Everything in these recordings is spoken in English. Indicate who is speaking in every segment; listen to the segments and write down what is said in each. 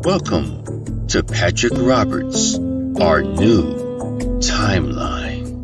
Speaker 1: Welcome to Patrick Roberts, our new timeline.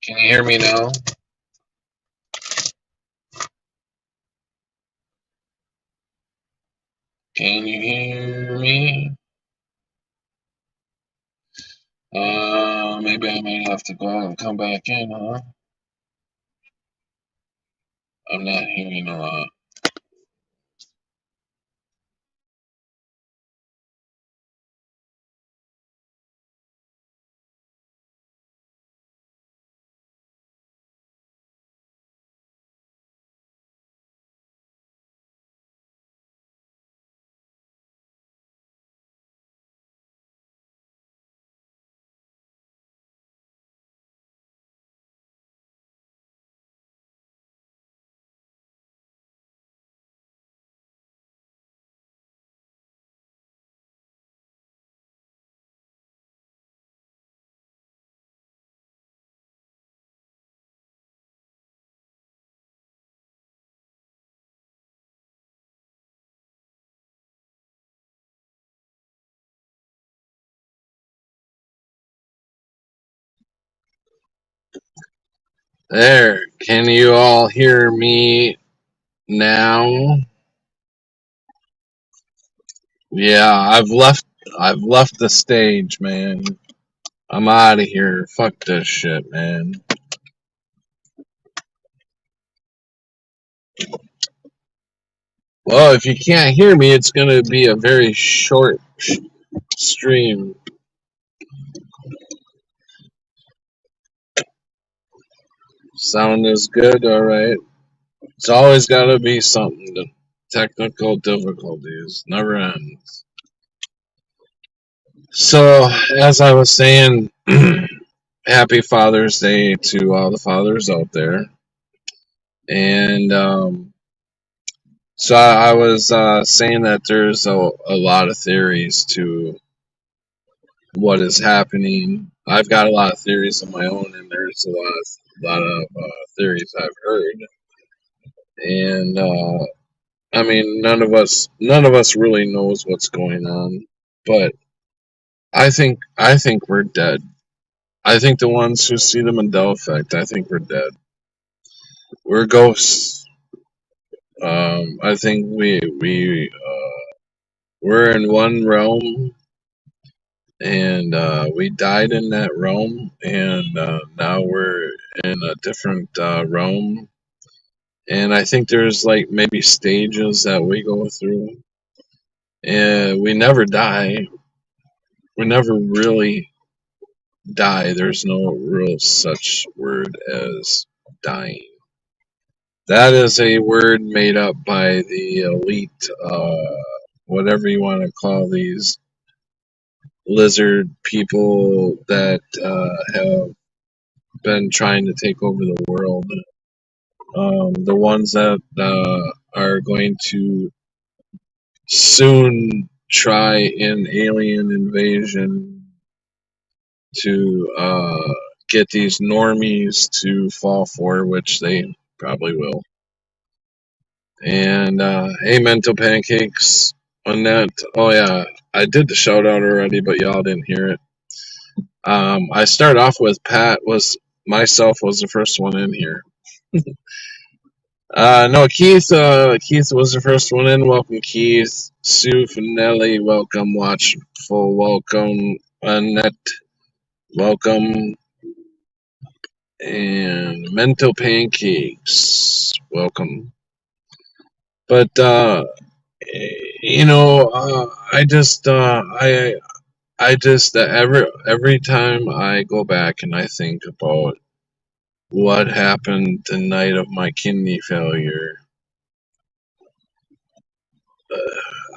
Speaker 2: Can you hear me now? Can you hear me? Maybe I might have to go out and come back in, huh? I'm not hearing a lot.
Speaker 3: There, can you all hear me Now, yeah, I've left the stage, man. I'm out of here. Fuck this shit, man. Well, if you can't hear me, it's gonna be a very short stream. Sound is good, alright. It's always gotta be something. The technical difficulties never ends. So, as I was saying, happy Father's Day to all the fathers out there. And so I was saying that there's a lot of theories to what is happening. I've got a lot of theories of my own, and there's a lot of theories I've heard. And I mean, none of us really knows what's going on. But I think we're dead. I think the ones who see the Mandela effect, I think we're dead. We're ghosts. I think we're in one realm, and we died in that realm, and now we're in a different realm. And I think there's like maybe stages that we go through, and we never die. We never really die. There's no real such word as dying. That is a word made up by the elite, whatever you want to call these lizard people that have been trying to take over the world. The ones that are going to soon try an alien invasion to get these normies to fall for, which they probably will. And hey, mental pancakes on that. Oh yeah, I did the shout out already, but y'all didn't hear it. I start off with Pat was myself was the first one in here. No, Keith. Keith was the first one in. Welcome, Keith. Sue Finelli, welcome. Watchful, welcome. Annette, welcome. And mental pancakes, welcome. But I just every time I go back and I think about what happened the night of my kidney failure,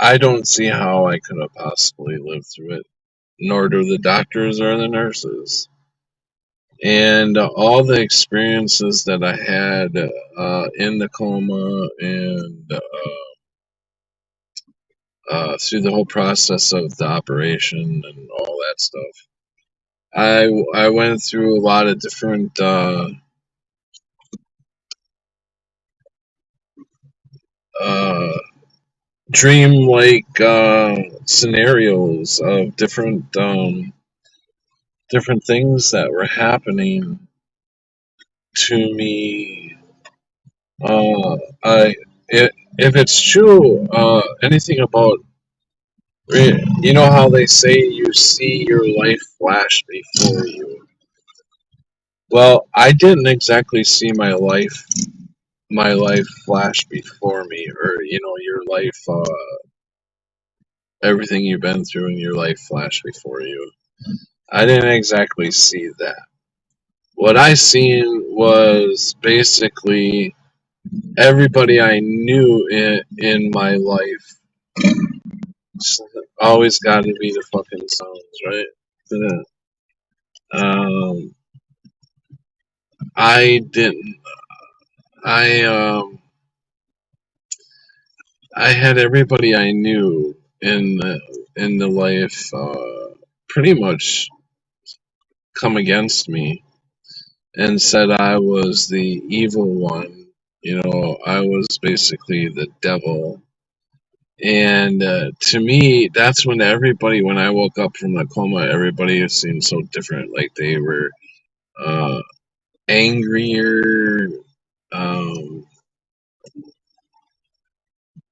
Speaker 3: I don't see how I could have possibly lived through it, nor do the doctors or the nurses. And all the experiences that I had in the coma and through the whole process of the operation and all that stuff. I went through a lot of different uh, dream-like scenarios of different things that were happening to me. I if it's true, anything about you know how they say you see your life flash before you. Well, I didn't exactly see my life flash before me, or your life, everything you've been through in your life flash before you. I didn't exactly see that. What I seen was basically everybody I knew in my life. Always got to be the fucking sounds, right? Yeah. Um, I didn't. I I had everybody I knew in the life pretty much come against me and said I was the evil one. I was basically the devil. And to me, that's when when I woke up from the coma, everybody seemed so different. Like they were uh, angrier. Um,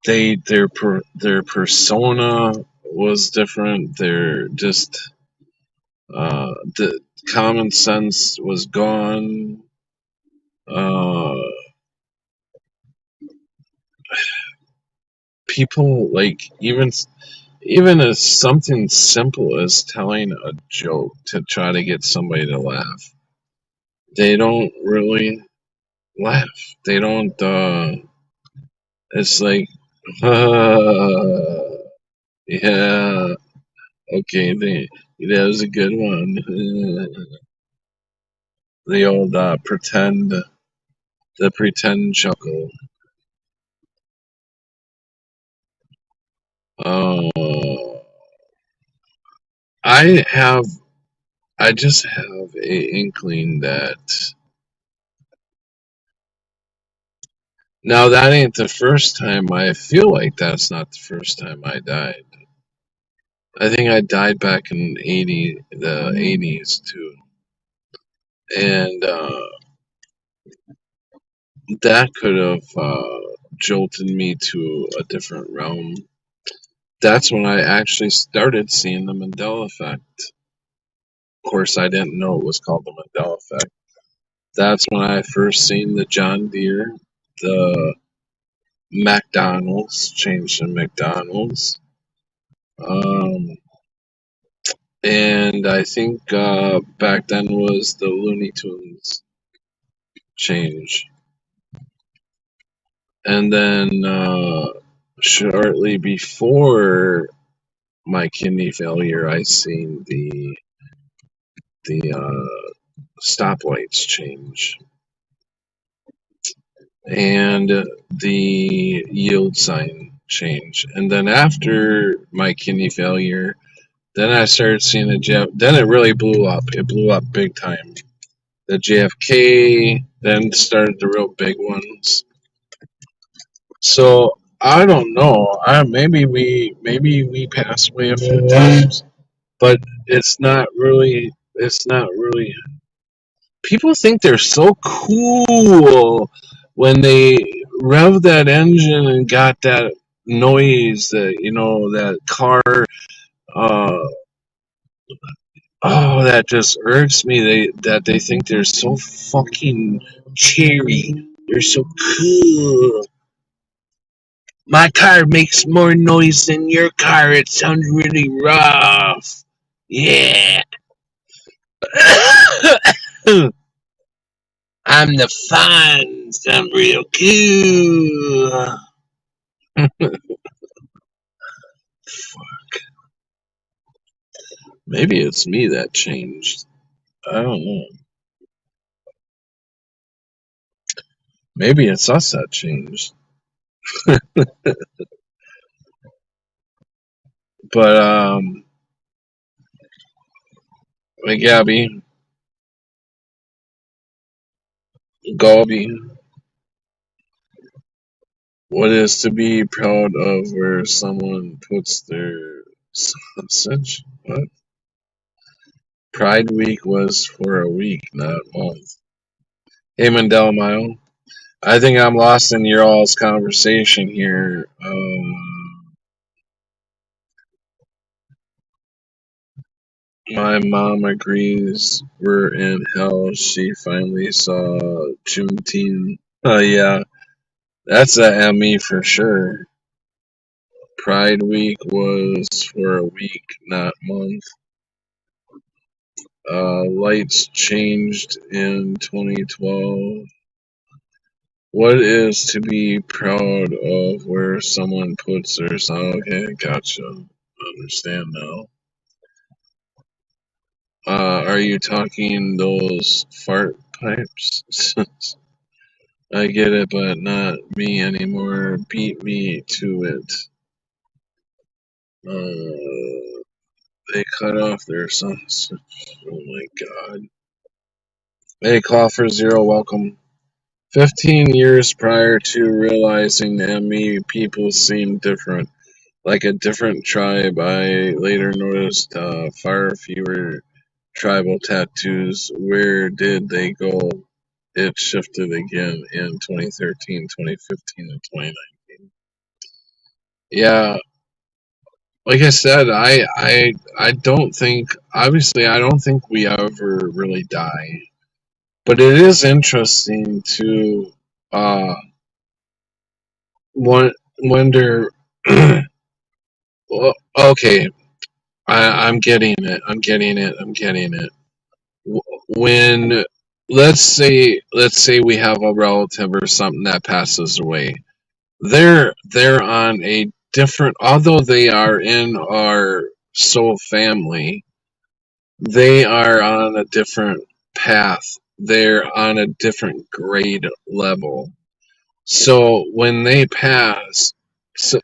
Speaker 3: their persona was different. Their just the common sense was gone. Uh, People like even as something simple as telling a joke to try to get somebody to laugh, they don't really laugh. They don't. It's like, yeah, okay, that was a good one. The old the pretend chuckle. Uh, I have, I just have a inkling that now that ain't the first time. I feel like that's not the first time I died. I think I died back in the 80s too, and that could have jolted me to a different realm. That's when I actually started seeing the Mandela effect. Of course, I didn't know it was called the Mandela effect. That's when I first seen the John Deere, the McDonald's changed to McDonald's, um, and I think back then was the Looney Tunes change, and then shortly before my kidney failure, I seen the stoplights change and the yield sign change. And then after my kidney failure, then I started seeing then it really blew up. It blew up big time. The JFK, then started the real big ones. So I don't know. Maybe we passed away a few times, but it's not really people think they're so cool when they rev that engine and got that noise, that that car, uh oh, that just irks me. They think they're so fucking cherry, they're so cool. My car makes more noise than your car, it sounds really rough. Yeah. I'm the Fonz. I'm real cool. Maybe it's me that changed. I don't know. Maybe it's us that changed. But hey, Gabby, Galby, what is to be proud of where someone puts their sausage? What? Pride Week was for a week, not a month. Hey, Mandela Mile. I think I'm lost in your all's conversation here. My mom agrees we're in hell. She finally saw Juneteenth. Yeah, that's a ME for sure. Pride Week was for a week, not month. Lights changed in 2012. What is to be proud of where someone puts their sound? Okay, gotcha. Understand now. Are you talking those fart pipes? I get it, but not me anymore. Beat me to it. They cut off their sons. Oh my god. Hey, Call for Zero, welcome. 15 years prior to realizing ME, people seemed different. Like a different tribe, I later noticed far fewer tribal tattoos. Where did they go? It shifted again in 2013, 2015, and 2019. Yeah, like I said, I don't think, obviously I don't think we ever really die. But it is interesting to uh wonder well, okay, I'm getting it. I'm getting it. I'm getting it. When let's say we have a relative or something that passes away. They're on a different, although they are in our soul family, they are on a different path. They're on a different grade level. So when they pass, so,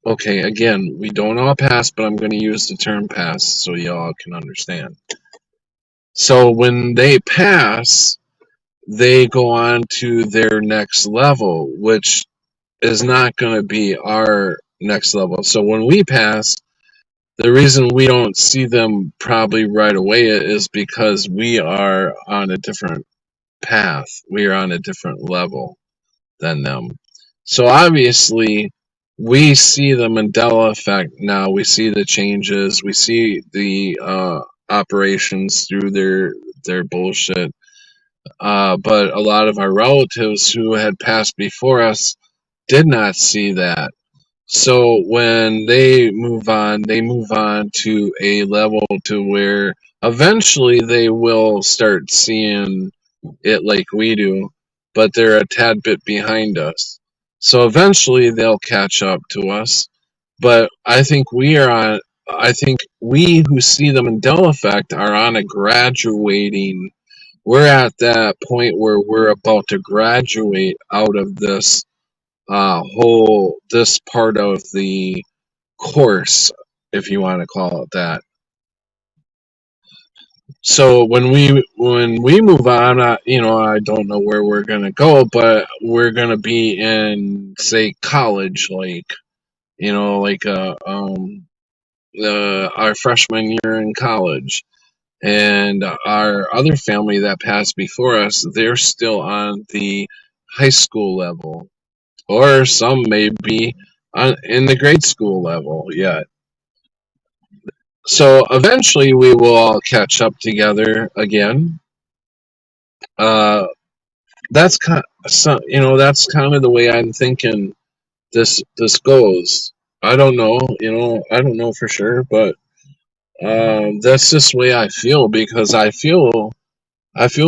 Speaker 3: okay, again, we don't all pass, but I'm going to use the term pass so y'all can understand. So when they pass, they go on to their next level, which is not going to be our next level. So when we pass, the reason we don't see them probably right away is because we are on a different path. We are on a different level than them. So obviously, we see the Mandela effect now. We see the changes. We see the operations through their bullshit. But a lot of our relatives who had passed before us did not see that. So when they move on to a level to where eventually they will start seeing it like we do, but they're a tad bit behind us. So eventually they'll catch up to us. But I think we who see the Mandela effect are on a graduating, we're at that point where we're about to graduate out of this this part of the course, if you want to call it that. So when we move on, I don't know where we're gonna go, but we're gonna be in, say, college, like, like our freshman year in college, and our other family that passed before us, they're still on the high school level, or some may be in the grade school level yet. So eventually we will all catch up together again. Uh, that's kind of, that's kind of the way I'm thinking this goes. I don't know, I don't know for sure, but that's just the way I feel, because I feel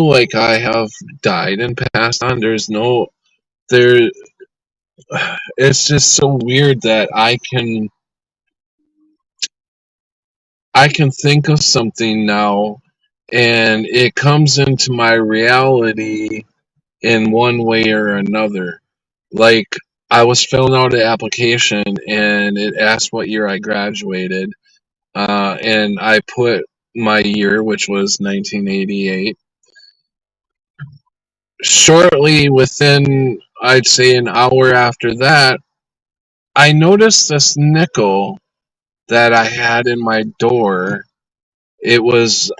Speaker 3: like I have died and passed on. There's no there. It's just so weird that I can think of something now, and it comes into my reality in one way or another. Like, I was filling out an application and it asked what year I graduated, and I put my year, which was 1988. Shortly within, I'd say an hour after that, I noticed this nickel that I had in my door. It was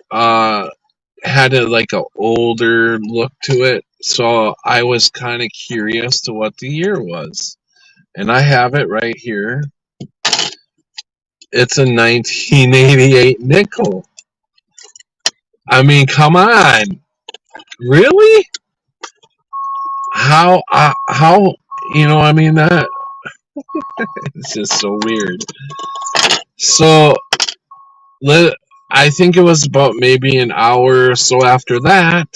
Speaker 3: had a like a older look to it, so I was kind of curious to what the year was. And I have it right here. It's a 1988 nickel. I mean, come on, really? How I mean, that it's just so weird. So let I think it was about maybe an hour or so after that,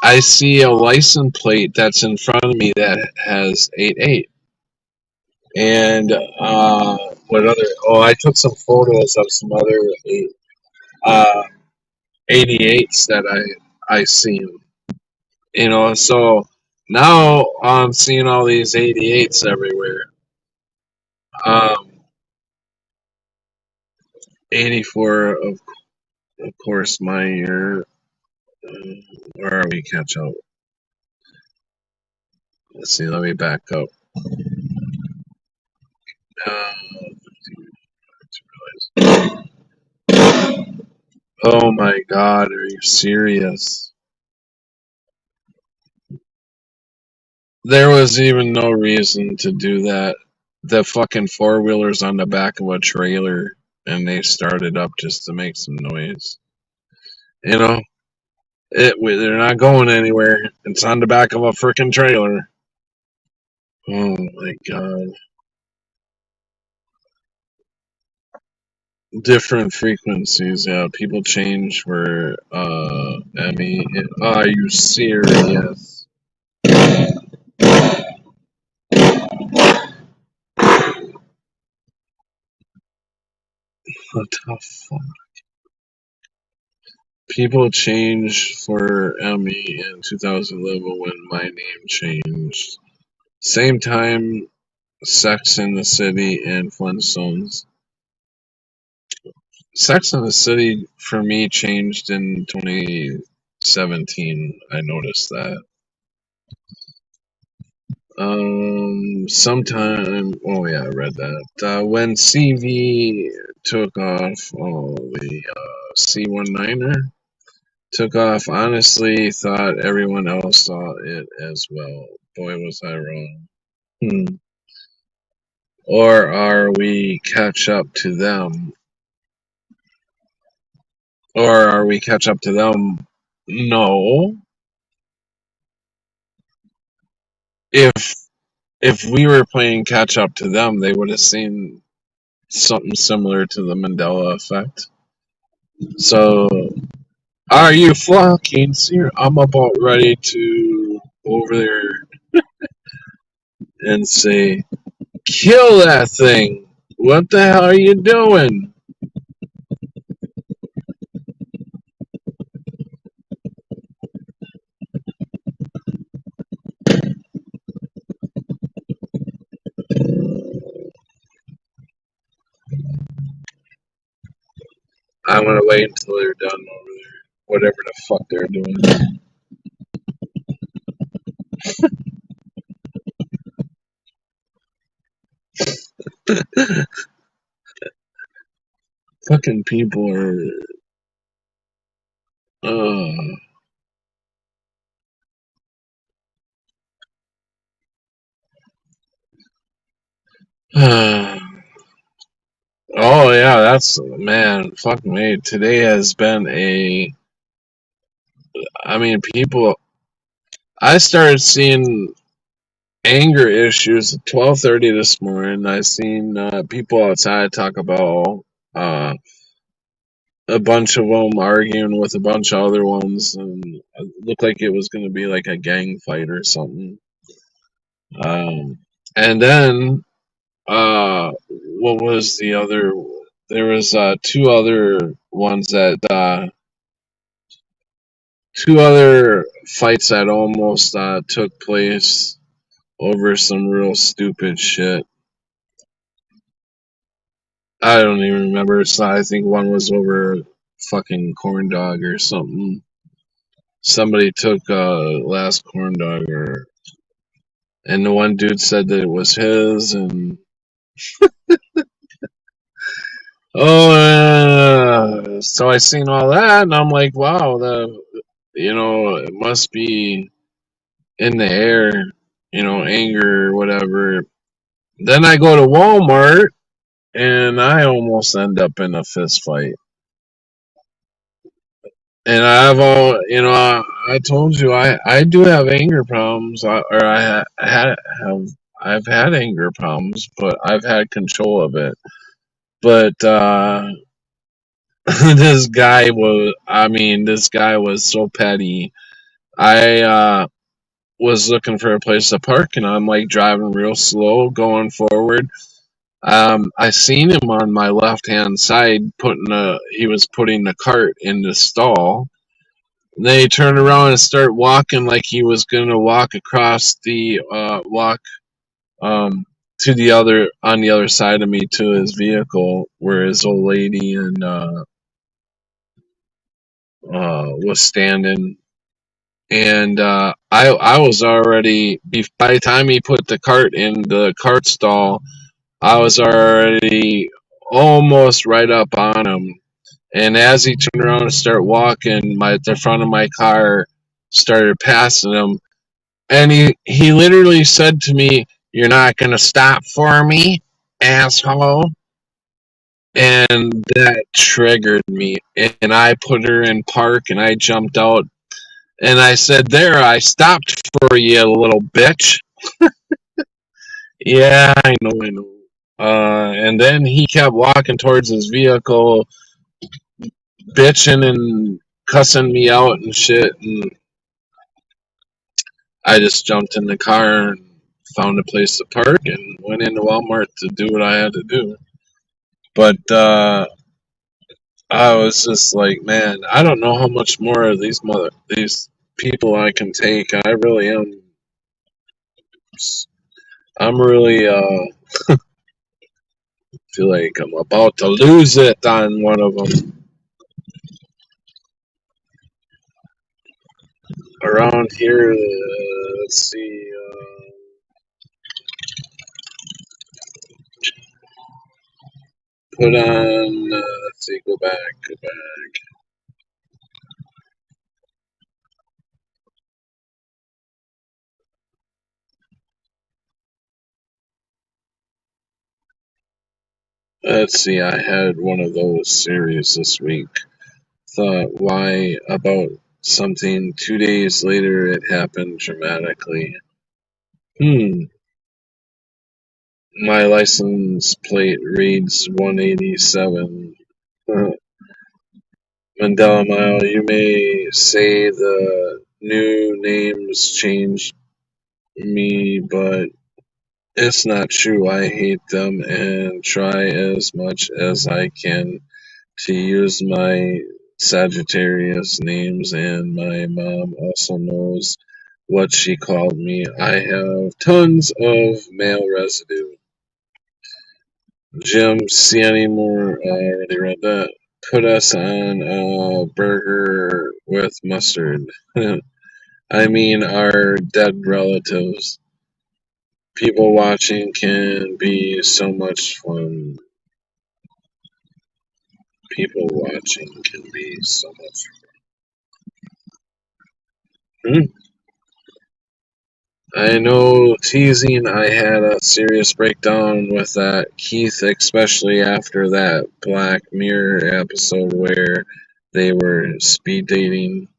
Speaker 3: I see a license plate that's in front of me that has 88. And what other? Oh, I took some photos of some other uh, 88s that I seen. So now I'm seeing all these 88s everywhere. Um, 84, of course, my year. Where are we? Catch up. Let's see. Let me back up. Uh, oh my God! Are you serious? There was even no reason to do that. the fucking four wheelers on the back of a trailer, and they started up just to make some noise. You know, they're not going anywhere. It's on the back of a freaking trailer. Oh my god. Different frequencies, yeah. People change for Emmy. Are you serious? What the fuck? People changed for Emmy in 2011 when my name changed. Same time, Sex in the City and Flintstones. Sex in the City for me changed in 2017. I noticed that. Sometime. Oh yeah, I read that. When CV took off, the C19er took off. Honestly, thought everyone else saw it as well. Boy, was I wrong. Or are we catch up to them? Or are we catch up to them? No. If we were playing catch up to them, they would have seen something similar to the Mandela effect. So, are you fucking serious? I'm about ready to go over there and say, kill that thing. What the hell are you doing? I'm gonna wait until they're done over there. Whatever the fuck they're doing. Fucking people are. Uh, oh yeah, that's man. Fuck me. Today has been a. I mean, people. I started seeing anger issues at 12:30 this morning. I seen people outside talk about uh, a bunch of them arguing with a bunch of other ones, and it looked like it was going to be like a gang fight or something. And then what was the other? There was two other ones that two other fights that almost took place over some real stupid shit. I don't even remember. So I think one was over fucking corn dog or something. Somebody took last corn dog, and the one dude said that it was his, and so I seen all that, and I'm like, wow, it must be in the air, anger or whatever. Then I go to Walmart, and I almost end up in a fist fight. And I told you I do have anger problems, I've had anger problems, but I've had control of it. But this guy was so petty. I was looking for a place to park, and I'm like driving real slow, going forward. I seen him on my left hand side he was putting the cart in the stall. Then he turned around and started walking like he was gonna walk across the walk to the other on the other side of me to his vehicle where his old lady and was standing. And I was already by the time he put the cart in the cart stall, I was already almost right up on him. And as he turned around and started walking, the front of my car started passing him. And he literally said to me, You're not going to stop for me, asshole. And that triggered me. And I put her in park and I jumped out and I said, "There, I stopped for you, little bitch." Yeah, I know, I know. And then he kept walking towards his vehicle, bitching and cussing me out and shit. And I just jumped in the car and found a place to park and went into Walmart to do what I had to do. But I was just like, man, I don't know how much more of these people I can take. I really am. I'm really feel like I'm about to lose it on one of them. Around here, let's see. Put on. Let's see. Go back. Go back. Let's see. I had one of those series this week. Thought, why about something 2 days later it happened dramatically? Hmm. My license plate reads 187. Mandela Mile, you may say the new names changed me, but it's not true. I hate them and try as much as I can to use my Sagittarius names, and my mom also knows what she called me. I have tons of male residue. Jim, see any more? I already read that. Put us on a burger with mustard. I mean, our dead relatives. People watching can be so much fun. People watching can be so much fun. I know, teasing. I had a serious breakdown with that Keith, especially after that Black Mirror episode where they were speed dating.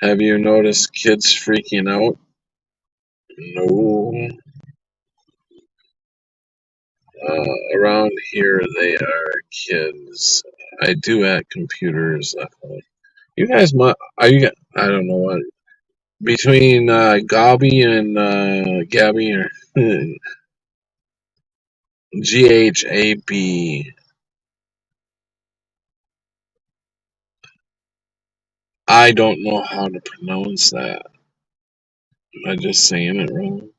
Speaker 3: Have you noticed kids freaking out? No. Around here, they are kids. I do at computers. You guys, are you? I don't know what between Gabby and Gabby or GHAB. I don't know how to pronounce that. Am I just saying it wrong?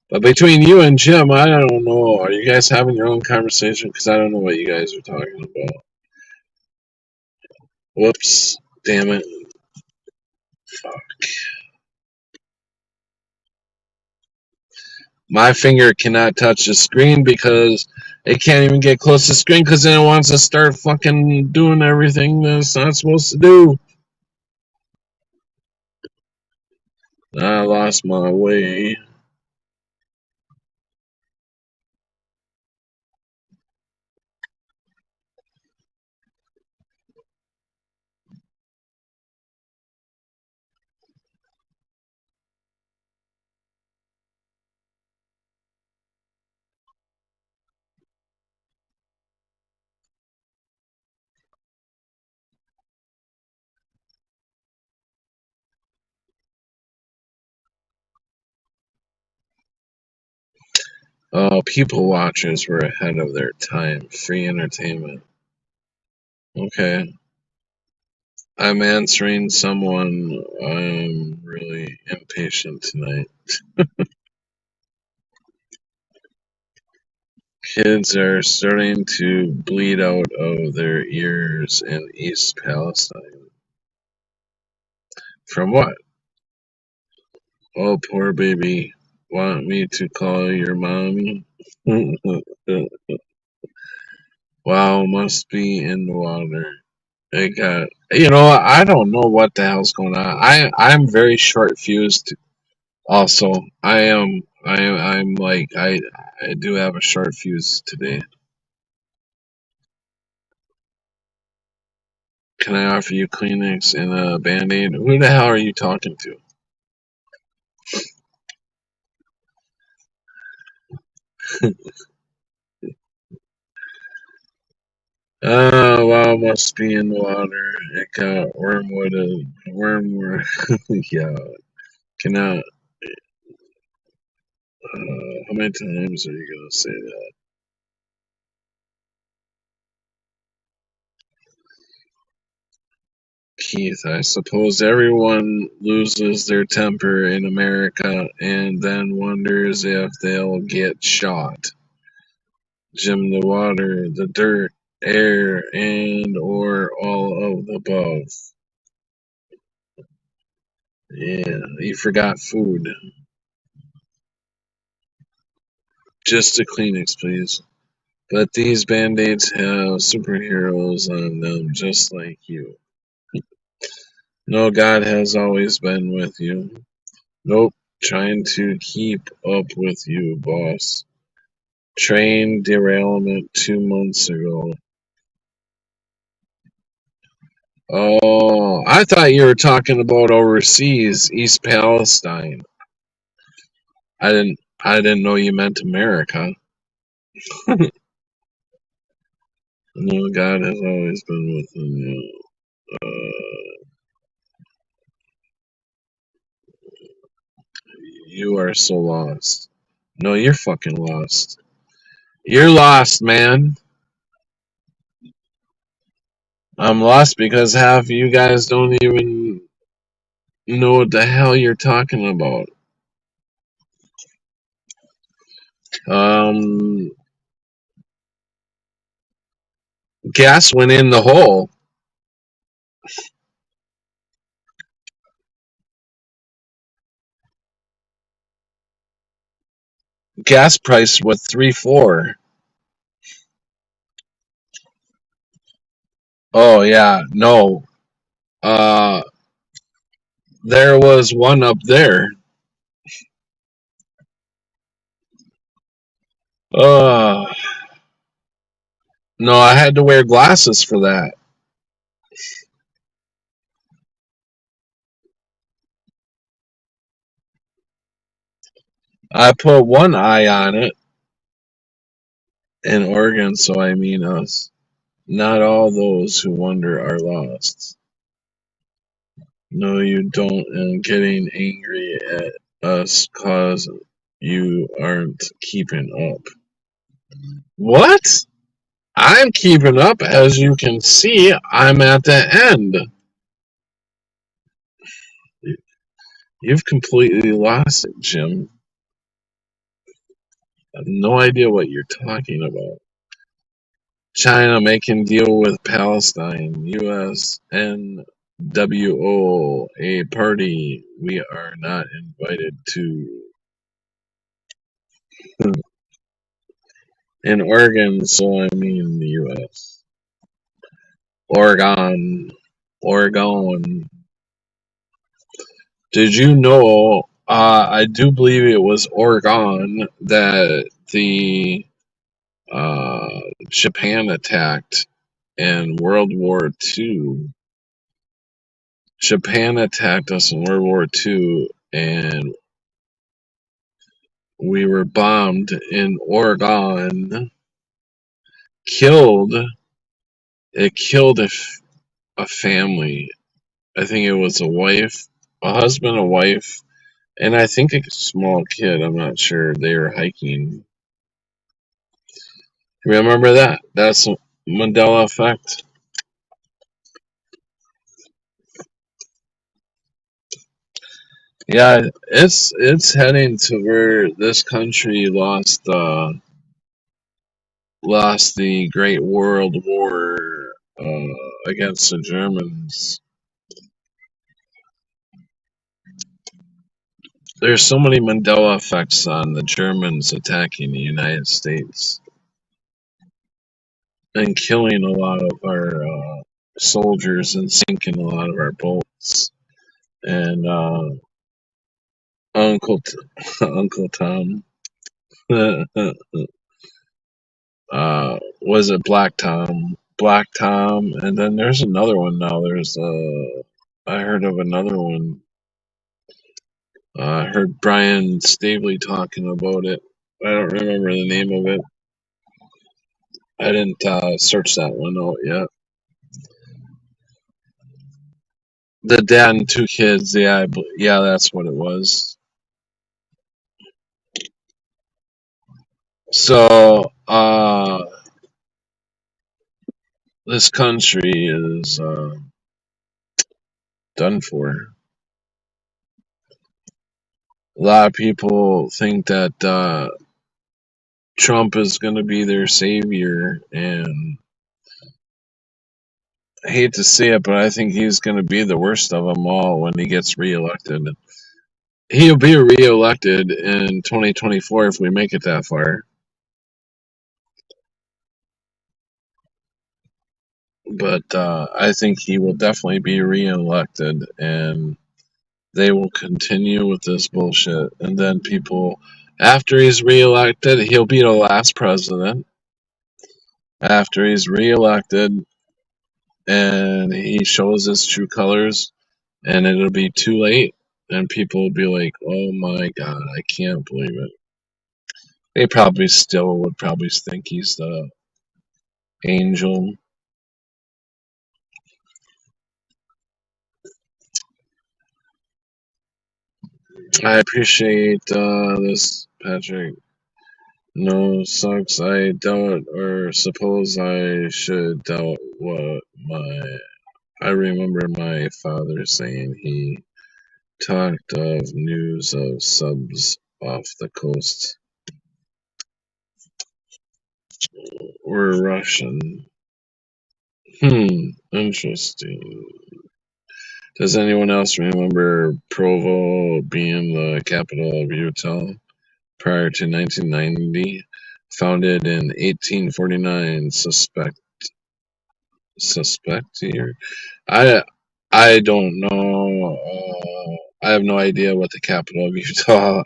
Speaker 3: But between you and Jim, I don't know. Are you guys having your own conversation? Because I don't know what you guys are talking about. Whoops. Damn it. My finger cannot touch the screen because it can't even get close to the screen because then it wants to start fucking doing everything that it's not supposed to do. I lost my way. Oh, people watchers were ahead of their time. Free entertainment. Okay. I'm answering someone. I'm really impatient tonight. Kids are starting to bleed out of their ears in East Palestine. From what? Oh, poor baby. Want me to call your mommy? Wow, must be in the water. It got, I don't know what the hell's going on. I'm very short fused. Also, I'm like I do have a short fuse today. Can I offer you Kleenex and a Band-Aid? Who the hell are you talking to? Oh, well, must be in the water. It got wormwood. Yeah. Can I? How many times are you gonna say that? Keith, I suppose everyone loses their temper in America and then wonders if they'll get shot. Jim, the water, the dirt, air, and or all of the above. Yeah, you forgot food. Just a Kleenex, please. But these band-aids have superheroes on them just like you. No, God has always been with you. Nope, trying to keep up with you, boss. Train derailment 2 months ago. Oh, I thought you were talking about overseas, East Palestine. I didn't know you meant America. No, God has always been with you. You are so lost. No, you're fucking lost. You're lost, man. I'm lost because half of you guys don't even know what the hell you're talking about. Um, gas went in the hole. Gas price was 3.4. Oh yeah, no. Uh, there was one up there. Uh, no, I had to wear glasses for that. I put one eye on it in Oregon, so I mean us. Not all those who wander are lost. No, you don't, and getting angry at us cause you aren't keeping up. What? I'm keeping up. As you can see, I'm at the end. You've completely lost it, Jim. I have no idea what you're talking about. China making deal with Palestine. US NWO, a party we are not invited to. In Oregon, so I mean the US. Oregon. Oregon. Did you know? I do believe it was Oregon that the Japan attacked in World War II. Japan attacked us in World War II, and we were bombed in Oregon. Killed. It killed a family. I think it was a wife, a husband, a wife, and I think a small kid. I'm not sure. They were hiking. Remember that? That's Mandela effect. Yeah, it's heading to where this country lost the Great World War against the Germans. There's so many Mandela effects on the Germans attacking the United States and killing a lot of our soldiers and sinking a lot of our boats. And Uncle Uncle Tom. Was it Black Tom? Black Tom, and then there's another one now. I heard of another one. I heard Brian Staveley talking about it. I don't remember the name of it. I didn't search that one out yet. The dad and two kids. Yeah, yeah, that's what it was. So, this country is done for. A lot of people think that Trump is going to be their savior, and I hate to say it, but I think he's going to be the worst of them all when he gets reelected. He'll be reelected in 2024 if we make it that far. But I think he will definitely be reelected, and they will continue with this bullshit. And then people, after he's reelected, he'll be the last president. After he's reelected and he shows his true colors, and it'll be too late, and people will be like, "Oh my god, I can't believe it." They probably still would probably think he's the angel. I appreciate this, Patrick. No, sucks. I doubt or suppose I should doubt what my. I remember my father saying he talked of news of subs off the coast were Russian. Interesting. Does anyone else remember Provo being the capital of Utah prior to 1990? Founded in 1849, suspect here. I I don't know. I have no idea what the capital of Utah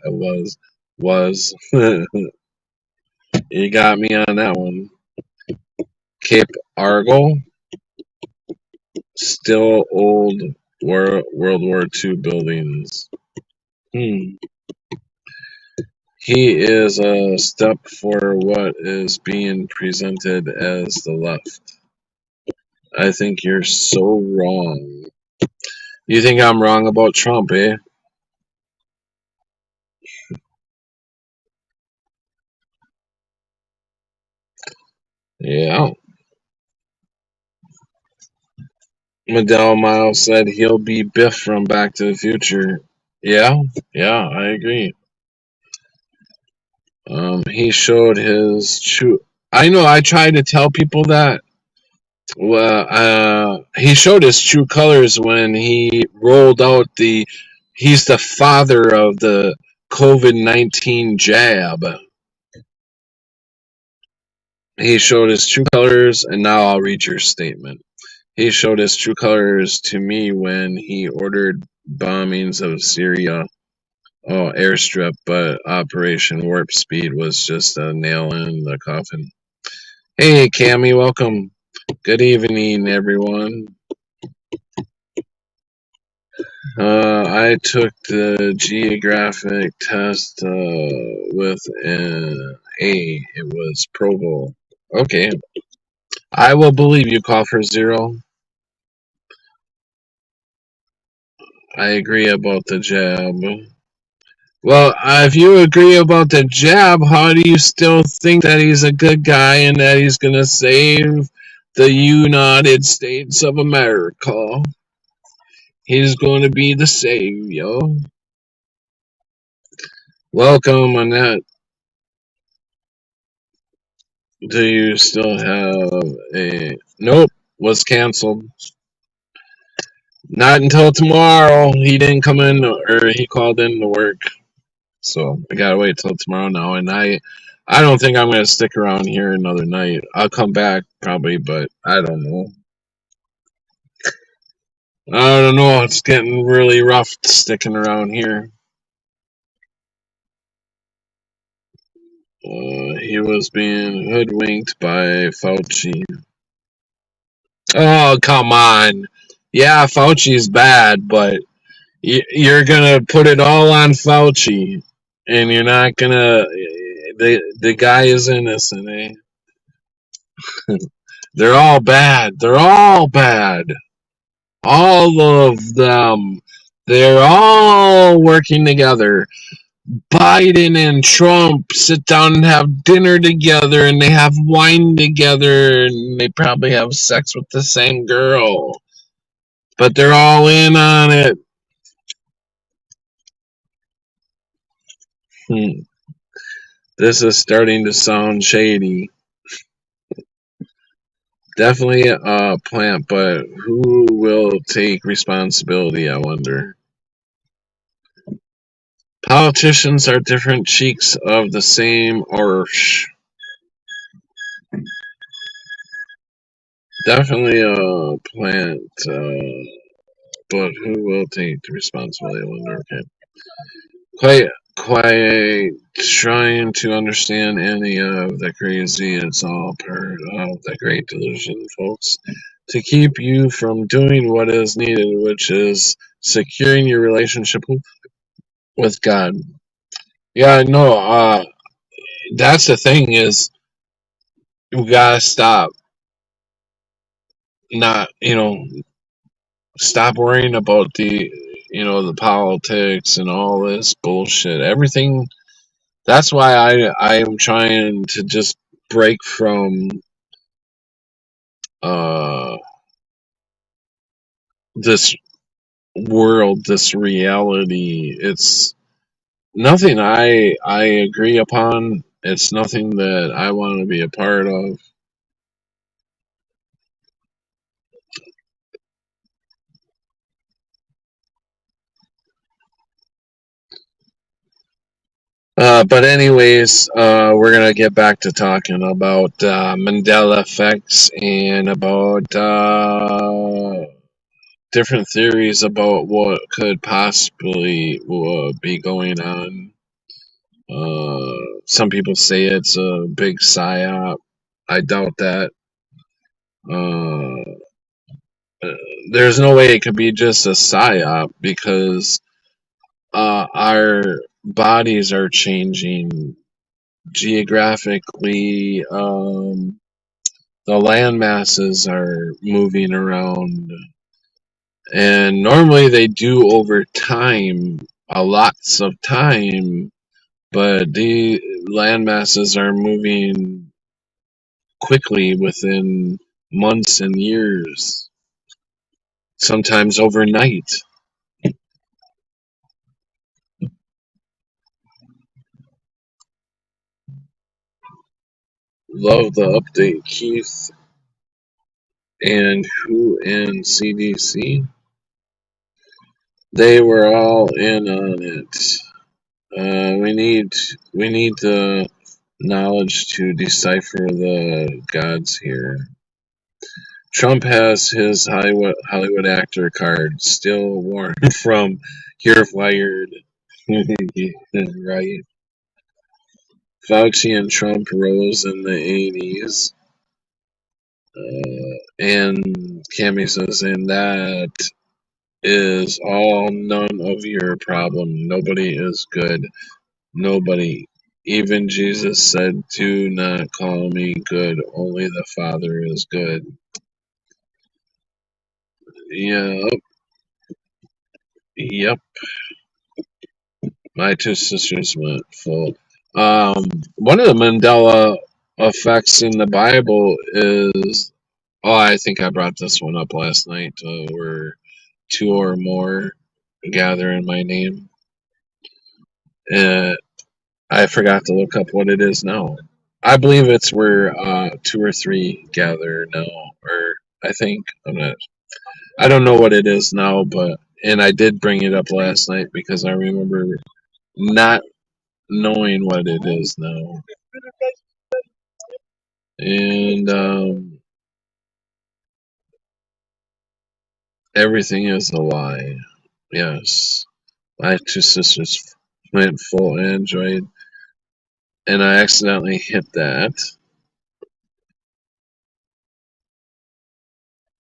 Speaker 3: was. You got me on that one. Cape Argo, still old World War II buildings. Hmm. He is a step for what is being presented as the left. I think you're so wrong. You think I'm wrong about Trump, eh? Yeah. Mandela Miles said he'll be Biff from Back to the Future. Yeah, yeah, I agree. He showed his true. I know. I try to tell people that. Well, he showed his true colors when he rolled out the. He's the father of the COVID-19 jab. He showed his true colors, and now I'll read your statement. He showed his true colors to me when he ordered bombings of Syria. Oh, airstrip, but Operation Warp Speed was just a nail in the coffin. Hey, Cammy, welcome. Good evening, everyone. I took the geographic test with an A. It was Provo. Okay. I will believe you, call for zero. I agree about the jab. Well, if you agree about the jab, how do you still think that he's a good guy and that he's going to save the United States of America? He's going to be the savior. Welcome, Annette. Do you still have a... Nope, was canceled. Not until tomorrow. He didn't come in, or he called in to work. So I gotta wait till tomorrow now, and I don't think I'm gonna stick around here another night. I'll come back probably, but I don't know. I don't know. It's getting really rough sticking around here. He was being hoodwinked by Fauci. Oh, come on. Yeah, Fauci's bad, but you're gonna put it all on Fauci, and you're not gonna. The guy is innocent, eh? They're all bad. They're all bad. All of them. They're all working together. Biden and Trump sit down and have dinner together, and they have wine together, and they probably have sex with the same girl. But they're all in on it. This is starting to sound shady. Definitely a plant, but who will take responsibility, I wonder? Politicians are different cheeks of the same arch. Definitely a plant, but who will take the responsibility, I wonder? Okay. Quite trying to understand any of the crazy. It's all part of the great delusion, folks. To keep you from doing what is needed, which is securing your relationship with God. Yeah, no, that's the thing is we gotta stop. Not, stop worrying about the politics and all this bullshit. Everything. That's why I am trying to just break from uh this world, this reality. It's nothing I agree upon. It's nothing that I want to be a part of. But anyways, we're gonna get back to talking about Mandela effects and about different theories about what could possibly be going on. Some people say it's a big psyop. I doubt that. Uh, there's no way it could be just a psyop because our bodies are changing geographically. The land masses are moving around, and normally they do over time, a lots of time, but the land masses are moving quickly within months and years, sometimes overnight. Love the update, Keith. And who in CDC? They were all in on it. We need the knowledge to decipher the gods here. Trump has his Hollywood actor card still worn from You're Fired. Right. Fauci and Trump rose in the 80s. And Cammy says, and that is all none of your problem. Nobody is good. Nobody. Even Jesus said, do not call me good. Only the Father is good. Yep. Yep. My two sisters went full. One of the Mandela effects in the Bible is, oh, I think I brought this one up last night, where two or more gather in my name. I forgot to look up what it is now. I believe it's where two or three gather now, or I think I don't know what it is now, and I did bring it up last night because I remember not knowing what it is now. And everything is a lie. Yes. My two sisters went full Android. and I accidentally hit that.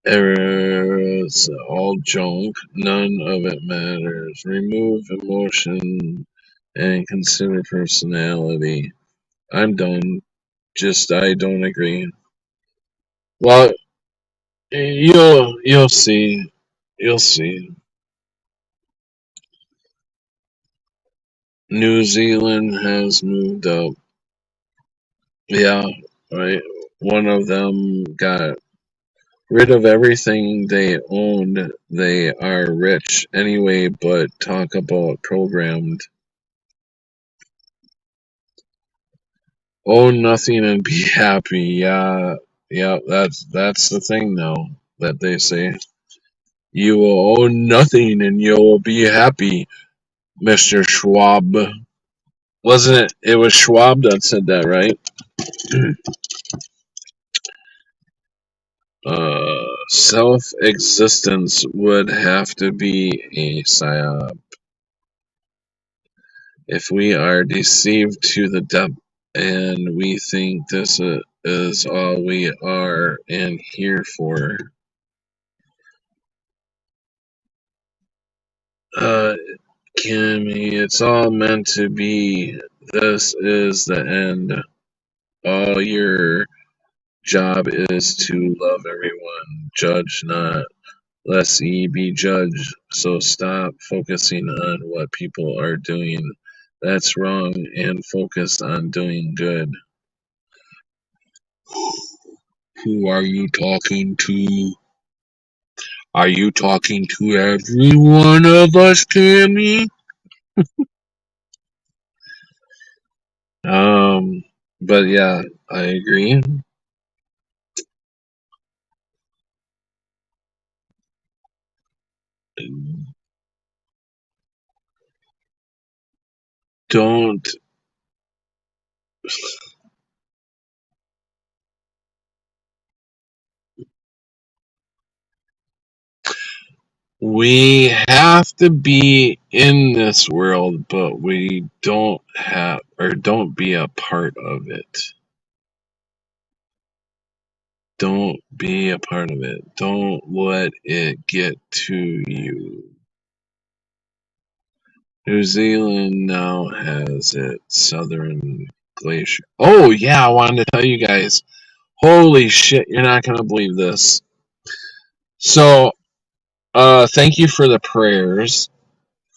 Speaker 3: Errors, all junk. None of it matters. Remove emotion and consider personality. I'm done. Just I don't agree. Well, you'll see. You'll see. New Zealand has moved up. Yeah, right. One of them got rid of everything they owned. They are rich anyway, but talk about programmed. Own nothing and be happy. Yeah, yeah, that's the thing now that they say. You will own nothing and you'll be happy, Mr. Schwab. Wasn't it? It was Schwab that said that, right? Self-existence would have to be a psyop. If we are deceived to the depth and we think this is all we are and here for, uh, Kimmy, it's all meant to be. This is the end. All your job is to love everyone, judge not, lest ye be judged. So stop focusing on what people are doing. That's wrong, and focus on doing good. Who are you talking to? Are you talking to every one of us, Cammy? Um, but yeah, I agree. Don't We have to be in this world, but we don't have or don't be a part of it. Don't be a part of it. Don't let it get to you. New Zealand now has its southern glacier. Oh, yeah, I wanted to tell you guys. Holy shit, you're not going to believe this. So, thank you for the prayers,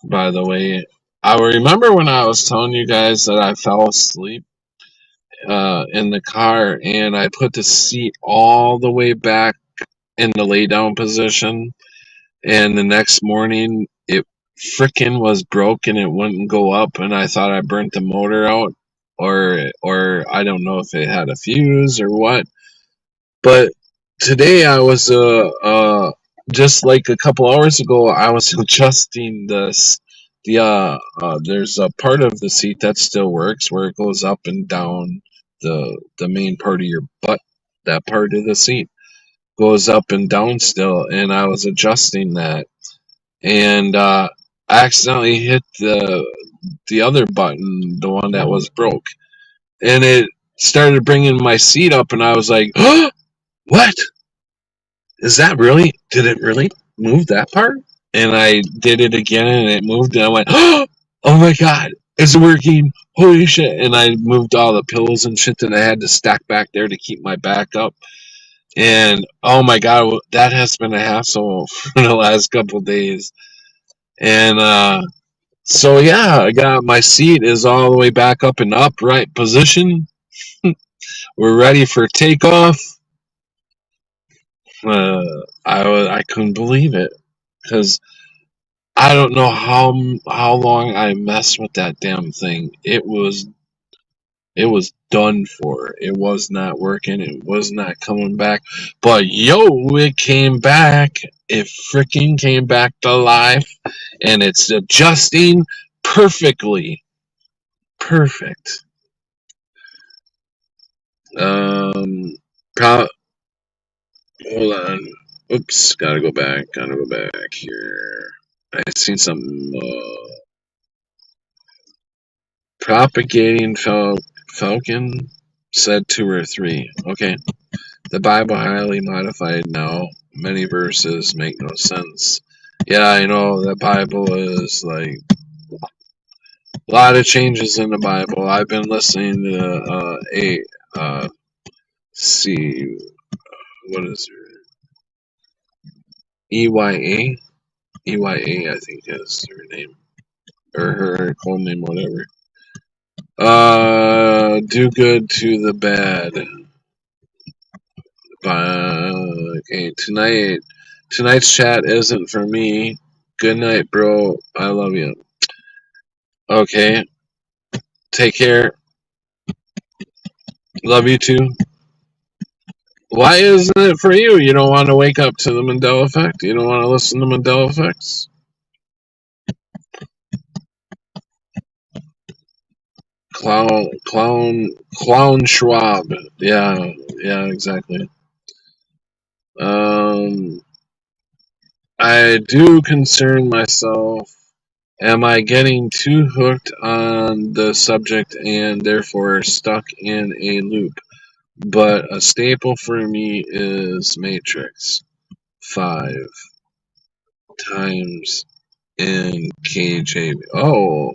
Speaker 3: by the way. I remember when I was telling you guys that I fell asleep in the car and I put the seat all the way back in the lay down position, and the next morning it frickin' was broken. It wouldn't go up, and I thought I burnt the motor out, or I don't know if it had a fuse or what. But today I was just like a couple hours ago I was adjusting there's a part of the seat that still works where it goes up and down the main part of your butt. That part of the seat goes up and down still, and I was adjusting that, and I accidentally hit the other button, the one that was broke, and it started bringing my seat up, and I was like, oh, what is that? Really, did it really move that part? And I did it again, and it moved, and I went, oh my god, it's working, holy shit. And I moved all the pillows and shit that I had to stack back there to keep my back up. And oh my god, that has been a hassle for the last couple of days. And so yeah, I got my seat is all the way back up in upright position. We're ready for takeoff. I couldn't believe it because I don't know how long I messed with that damn thing. It was done for. It was not working. It was not coming back. But yo, it came back. It freaking came back to life, and it's adjusting perfectly. Perfect. Um, pro- hold on. Oops, gotta go back. Gotta go back here. I seen something. Propagating Falcon said 2 or 3. Okay. The Bible highly modified now. Many verses make no sense. Yeah, I know the Bible is like a lot of changes in the Bible. I've been listening to see what is it? EYA, I think is her name or her code name, whatever. Do good to the bad. Okay, tonight's chat isn't for me. Good night, bro. I love you. Okay, take care. Love you too. Why isn't it for you? You don't want to wake up to the Mandela effect? You don't want to listen to Mandela effects? Clown Schwab. Yeah, exactly. I do concern myself. Am I getting too hooked on the subject and therefore stuck in a loop? But a staple for me is Matrix 5 times in KJ. Oh,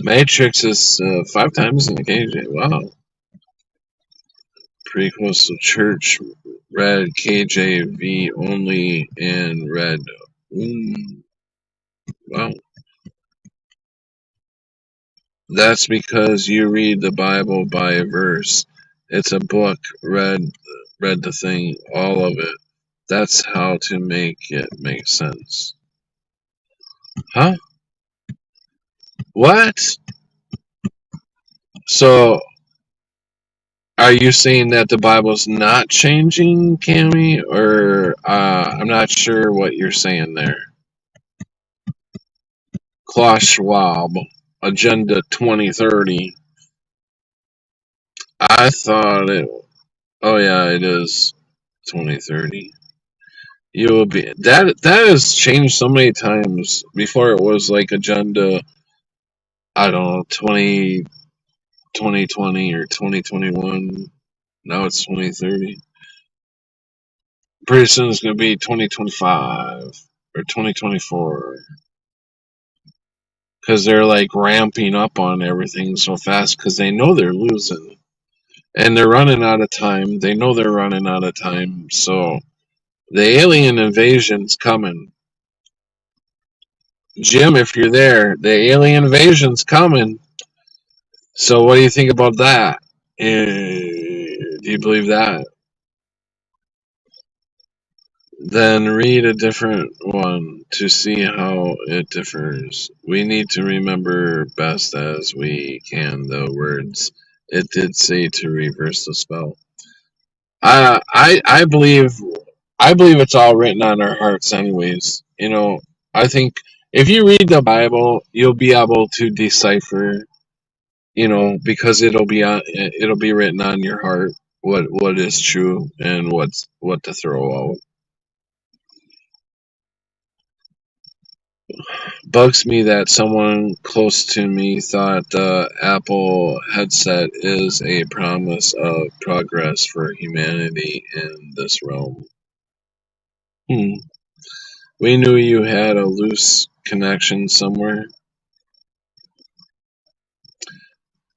Speaker 3: Matrix is 5 times in KJ. Wow. Prequels to Church read KJV only and read. Wow. That's because you read the Bible by verse. It's a book. Read the thing, all of it. That's how to make it make sense. Huh? What? So, are you saying that the Bible's not changing, Cammy? Or I'm not sure what you're saying there. Klaus Schwab, Agenda 2030. I thought it. Oh yeah, it is 2030. You will be that has changed so many times. Before it was like Agenda, I don't know, 2020 or 2021. Now it's 2030. Pretty soon it's going to be 2025 or 2024 because they're like ramping up on everything so fast because they know they're losing and they're running out of time. They know they're running out of time. So the alien invasion's coming. Jim, if you're there, the alien invasion's coming. So what do you think about that? Do you believe that? Then read a different one to see how it differs. We need to remember best as we can the words it did say to reverse the spell. I believe it's all written on our hearts anyways. You know, I think if you read the Bible, you'll be able to decipher, you know, because it'll be written on your heart what is true and what to throw out. Bugs me that someone close to me thought the Apple headset is a promise of progress for humanity in this realm. We knew you had a loose connection somewhere.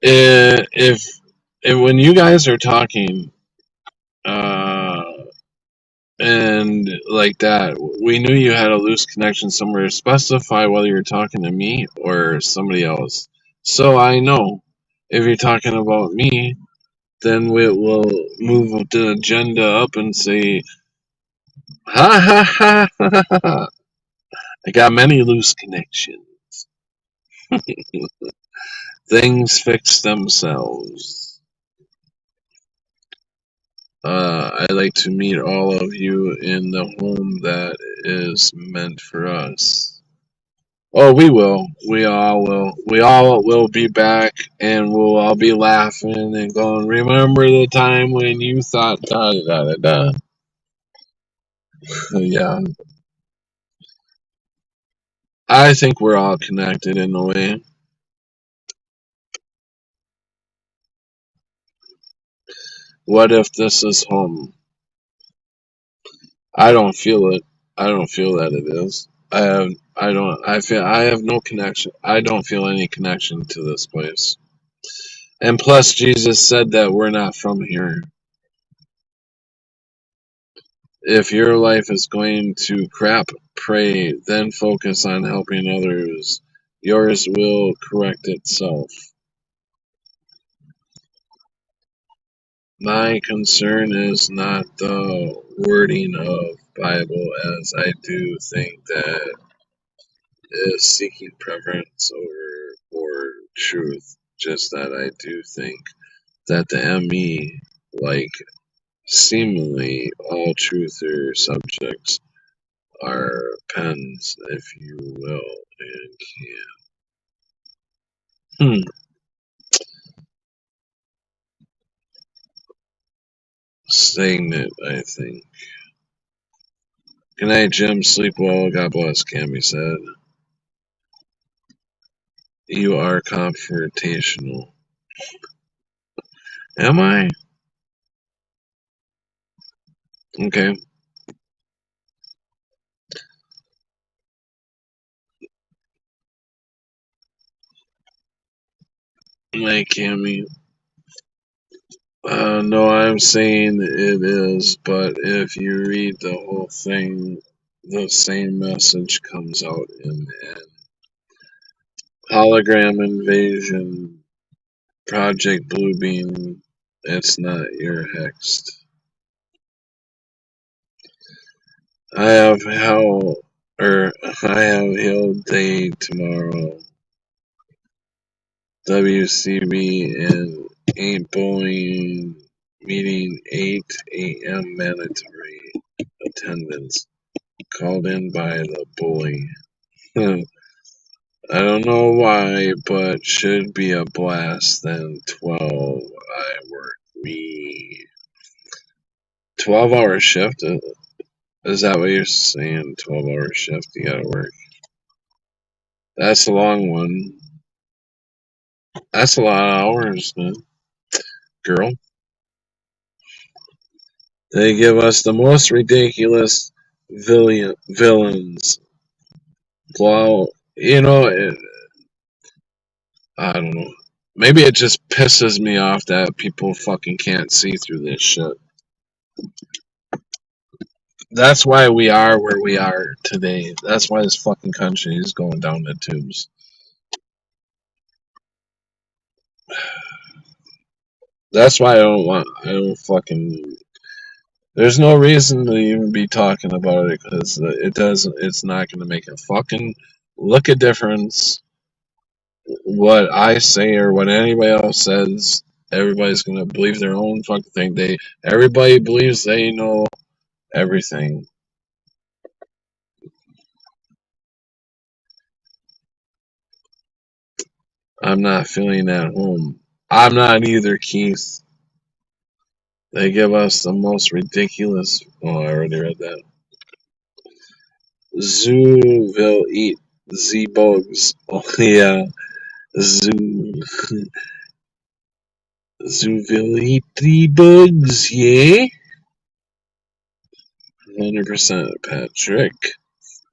Speaker 3: If when you guys are talking, uh, and like that, we knew you had a loose connection somewhere. Specify whether you're talking to me or somebody else, so I know. If you're talking about me, then we'll move the agenda up and say, ha ha ha, ha, ha, ha. I got many loose connections. Things fix themselves. I like to meet all of you in the home that is meant for us. Oh, we will. We all will. We all will be back, and we'll all be laughing and going. Remember the time when you thought da da da da. Yeah, I think we're all connected in a way. What if this is home? I don't feel it. I don't feel that it is. I have no connection. I don't feel any connection to this place. And plus Jesus said that we're not from here. If your life is going to crap, pray, then focus on helping others. Yours will correct itself. My concern is not the wording of Bible, as I do think that is seeking preference over or truth. Just that I do think that the ME, like seemingly all truther subjects, are pens, if you will, and can. Stagnant, I think. Good night, Jim. Sleep well. God bless, Cammy said. You are confrontational. Am I? Okay. Night, Cammy. No, I'm saying it is, but if you read the whole thing, the same message comes out in the end. Hologram invasion, Project Bluebeam, it's not your hexed. I have I have Hill Day tomorrow. WCB and ain't Bowling meeting 8 a.m. mandatory attendance called in by the bully. I don't know why, but should be a blast. Then 12 I work me 12-hour shift. Is that what you're saying? 12-hour shift you gotta work. That's a long one. That's a lot of hours, man. Girl. They give us the most ridiculous villains. Well, I don't know. Maybe it just pisses me off that people fucking can't see through this shit. That's why we are where we are today. That's why this fucking country is going down the tubes. That's why I don't fucking. There's no reason to even be talking about it because it's not going to make a fucking look a difference. What I say or what anybody else says, everybody's going to believe their own fucking thing. Everybody believes they know everything. I'm not feeling at home. I'm not either, Keith. They give us the most ridiculous. Oh, I already read that. Zoo will eat Z-bugs. Oh, yeah. Zoo. Zoo will eat the bugs, yeah? 100% Patrick.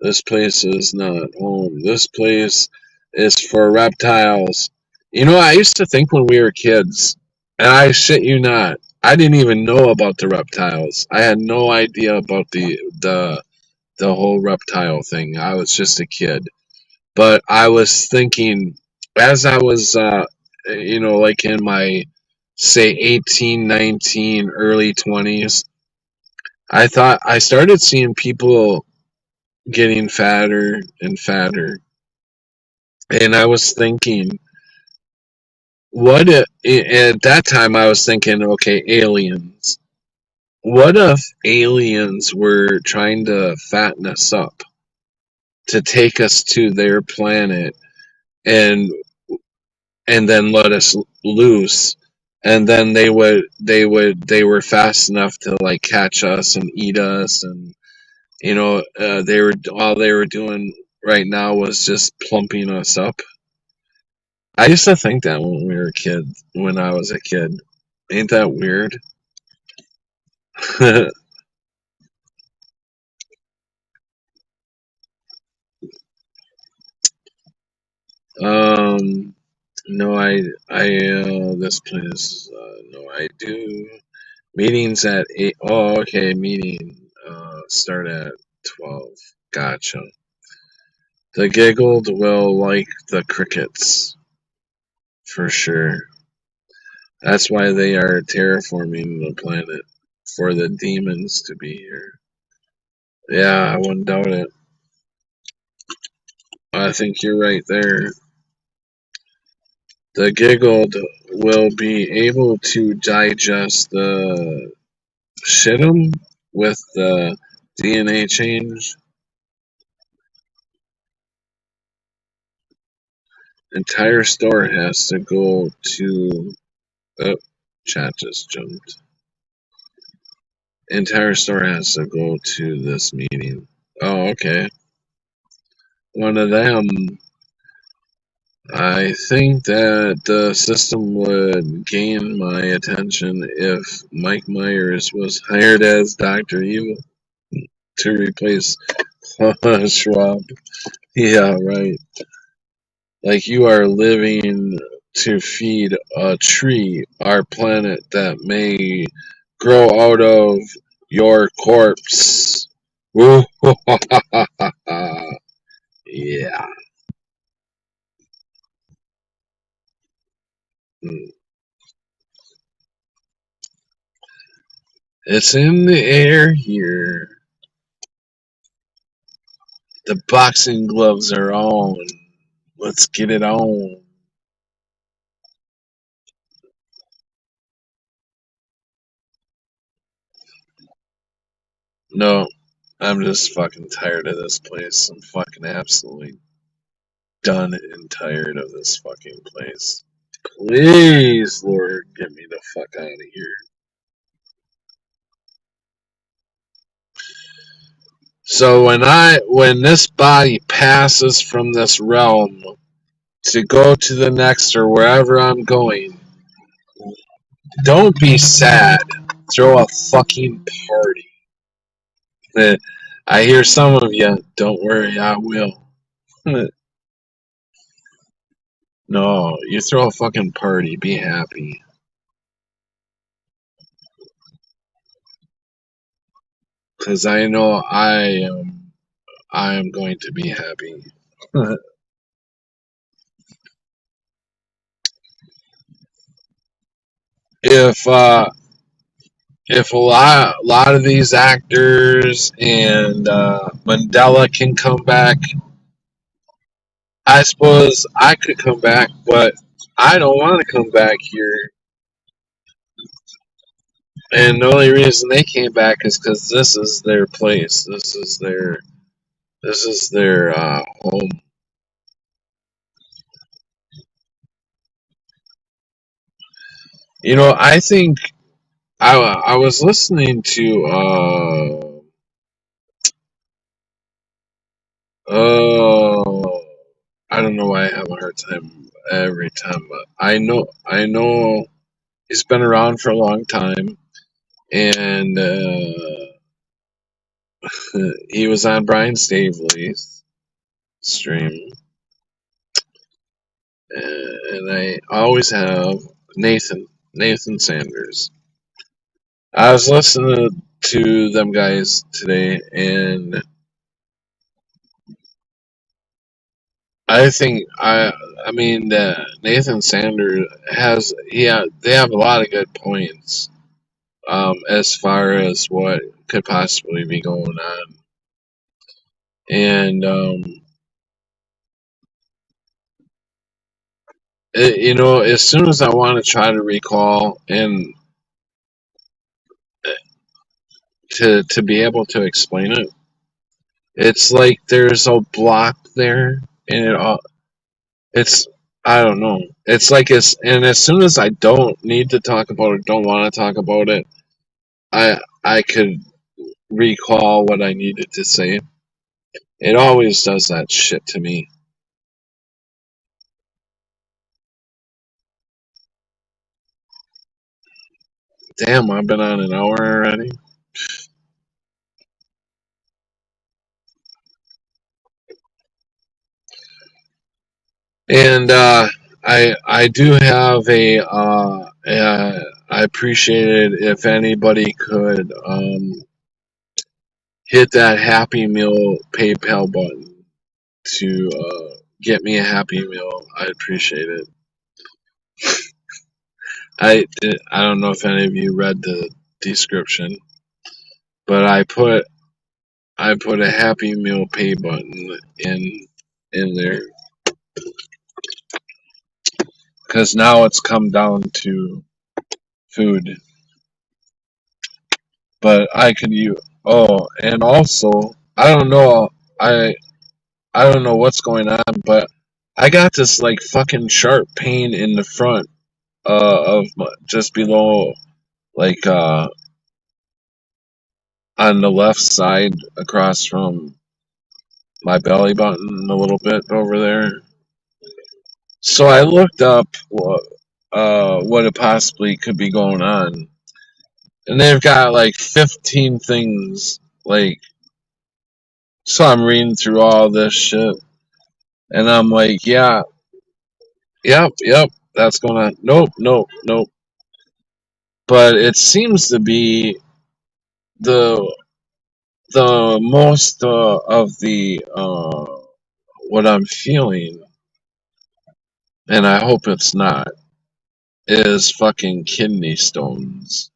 Speaker 3: This place is not home. This place is for reptiles. I used to think when we were kids, and I shit you not, I didn't even know about the reptiles. I had no idea about the whole reptile thing. I was just a kid. But I was thinking, as I was, like in my, say, 18, 19, early 20s, I started seeing people getting fatter and fatter. And I was thinking, at that time I was thinking, okay, aliens. What if aliens were trying to fatten us up to take us to their planet and then let us loose, and then they were fast enough to like catch us and eat us, and they were all they were doing right now was just plumping us up. I used to think that when I was a kid. Ain't that weird? um, no, this place, no, I do meetings at 8. Oh, okay, meeting, start at 12. Gotcha. The giggled will like the crickets, for sure. That's why they are terraforming the planet, for the demons to be here. Yeah, I wouldn't doubt it. I think you're right there. The giggled will be able to digest the shitum with the DNA change. Entire store has to go to. Oh, chat just jumped. Entire store has to go to this meeting. Oh, okay. One of them. I think that the system would gain my attention if Mike Myers was hired as Dr. Evil to replace Schwab. Yeah, right. Like you are living to feed a tree, our planet that may grow out of your corpse. Woo. Yeah. Mm. It's in the air here. The boxing gloves are on. Let's get it on. No, I'm just fucking tired of this place. I'm fucking absolutely done and tired of this fucking place. Please, Lord, get me the fuck out of here. So when this body passes from this realm to go to the next or wherever I'm going, don't be sad. Throw a fucking party. I hear some of you. Don't worry, I will. No, you throw a fucking party. Be happy. Because I know I am going to be happy. if if a lot of these actors and Mandela can come back, I suppose I could come back, but I don't want to come back here. And the only reason they came back is because this is their place. This is their home. I think I was listening to oh, I don't know why I have a hard time every time, but I know he's been around for a long time, and he was on Brian Staveley's stream, and I always have Nathan Sanders. I was listening to them guys today, and I mean Nathan Sanders they have a lot of good points as far as what could possibly be going on, and as soon as I want to try to recall and to be able to explain it, it's like there's a block there, and it's I don't know. It's like and as soon as I don't need to talk about it, don't want to talk about it, I could recall what I needed to say. It always does that shit to me. Damn, I've been on an hour already. And I do have I appreciate it if anybody could hit that Happy Meal PayPal button to get me a Happy Meal. I appreciate it. I don't know if any of you read the description, but I put a Happy Meal pay button in there because now it's come down to food. But I could use. Oh, and also I don't know. I I don't know what's going on, but I got this like fucking sharp pain in the front of just below, like on the left side across from my belly button a little bit over there. So I looked up what it possibly could be going on, and they've got like 15 things. Like, so I'm reading through all this shit, and I'm like, yeah, yep, that's going on. Nope. But it seems to be the most of the what I'm feeling, and I hope it's not, is fucking kidney stones.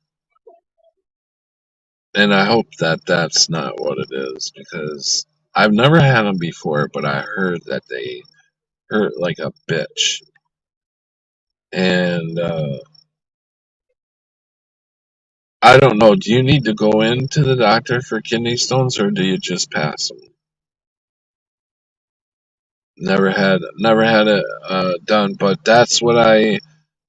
Speaker 3: And I hope that that's not what it is because I've never had them before, but I heard that they hurt like a bitch. And I don't know. Do you need to go into the doctor for kidney stones, or do you just pass them? Never had it done, but that's what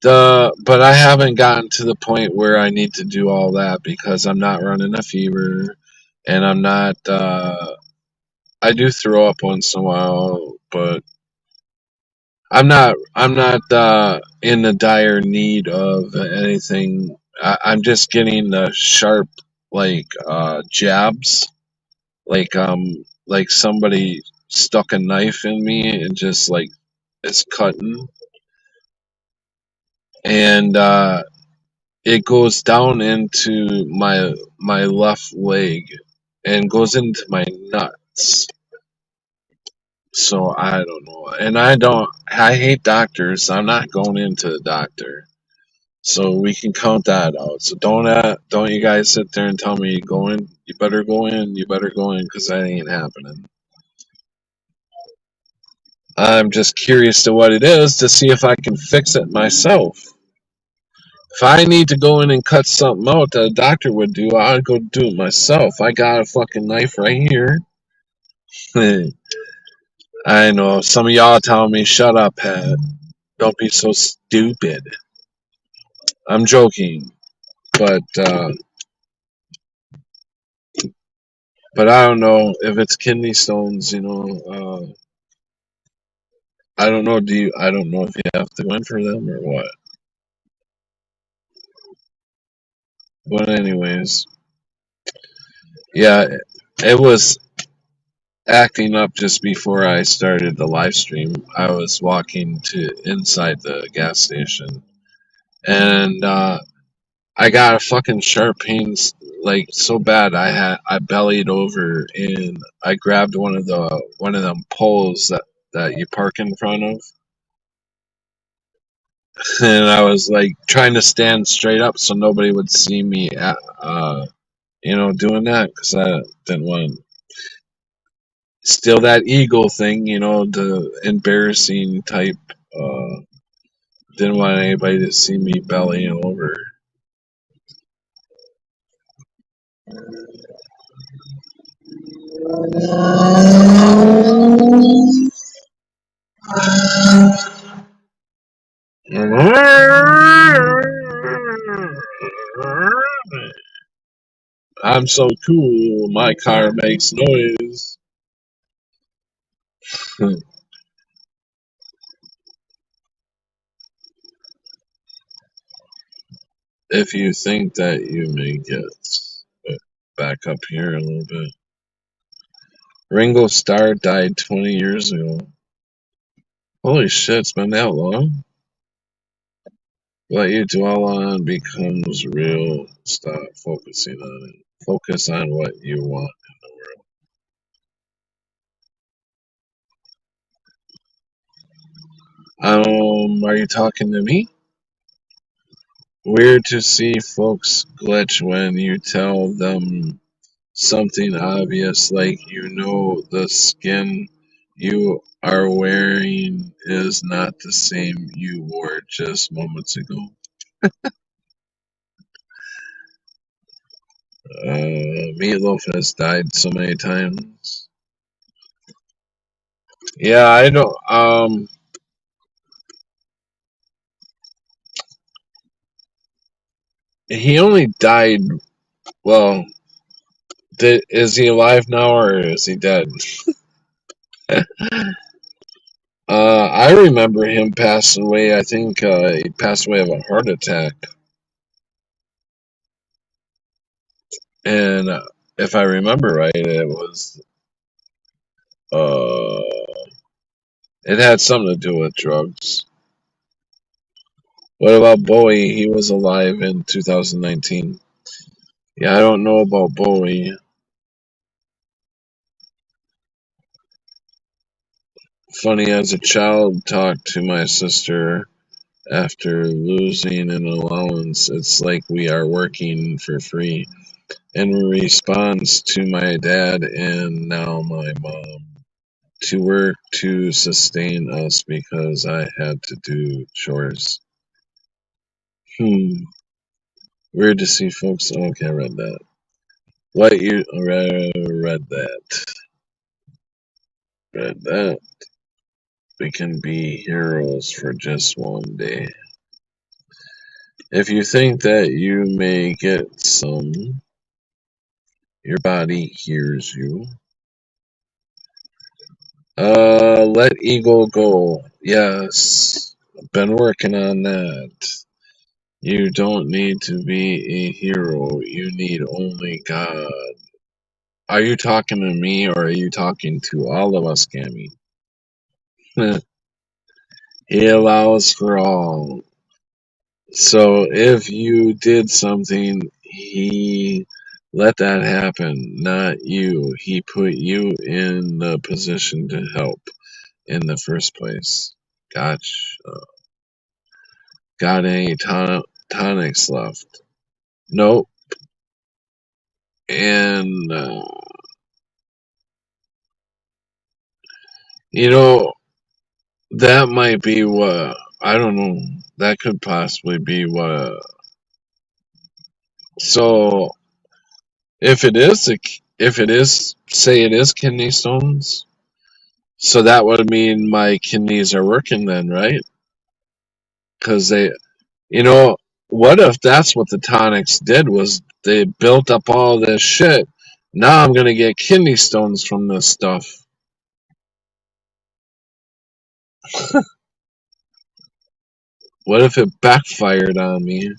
Speaker 3: but I haven't gotten to the point where I need to do all that because I'm not running a fever, and I'm not. I do throw up once in a while, but I'm not in the dire need of anything. I'm just getting the sharp like jabs, like somebody stuck a knife in me and just like it's cutting, and it goes down into my left leg and goes into my nuts. So I don't know, and I hate doctors. I'm not going into the doctor. So we can count that out. So don't you guys sit there and tell me go in. You better go in. You better go in because that ain't happening. I'm just curious to what it is to see if I can fix it myself. If I need to go in and cut something out that a doctor would do, I'd go do it myself. I got a fucking knife right here. I know some of y'all telling me shut up, Pat. Don't be so stupid. I'm joking, but I don't know if it's kidney stones. I don't know. I don't know if you have to go in for them or what. But anyways, yeah, it was acting up just before I started the live stream. I was walking to inside the gas station, and I got a fucking sharp pain, like so bad. I bellied over and I grabbed one of them poles that you park in front of, and I was like trying to stand straight up so nobody would see me doing that because I didn't want to steal that ego thing, the embarrassing type. Uh, didn't want anybody to see me bellying over. I'm so cool. My car makes noise. If you think that you may get back up here a little bit. Ringo Starr died 20 years ago. Holy shit, it's been that long? What you dwell on becomes real. Stop focusing on it. Focus on what you want in the world. Are you talking to me? Weird to see folks glitch when you tell them something obvious, like the skin you are wearing is not the same you wore just moments ago. Meatloaf has died so many times. Yeah, I don't. He only died. Well, is he alive now or is he dead? I remember him passing away. I think he passed away of a heart attack. And if I remember right, uh, it had something to do with drugs. What about Bowie? He was alive in 2019. Yeah, I don't know about Bowie. Funny, as a child, talked to my sister after losing an allowance. It's like we are working for free. In response to my dad and now my mom to work to sustain us because I had to do chores. Hmm. Weird to see folks. Okay, I read that. What you read that? Read that. We can be heroes for just one day. If you think that you may get some, your body hears you. Let ego go. Yes, been working on that. You don't need to be a hero. You need only God. Are you talking to me or are you talking to all of us, Cammy? He allows for all. So if you did something, he let that happen, not you. He put you in the position to help in the first place. Gotcha. Got any tonics left? Nope. And, you know, that might be what, I don't know. That could possibly be what. So if it is, say it is kidney stones, so that would mean my kidneys are working then, right? Because you know, what if that's what the tonics did was they built up all this shit. Now I'm gonna get kidney stones from this stuff. What if it backfired on me?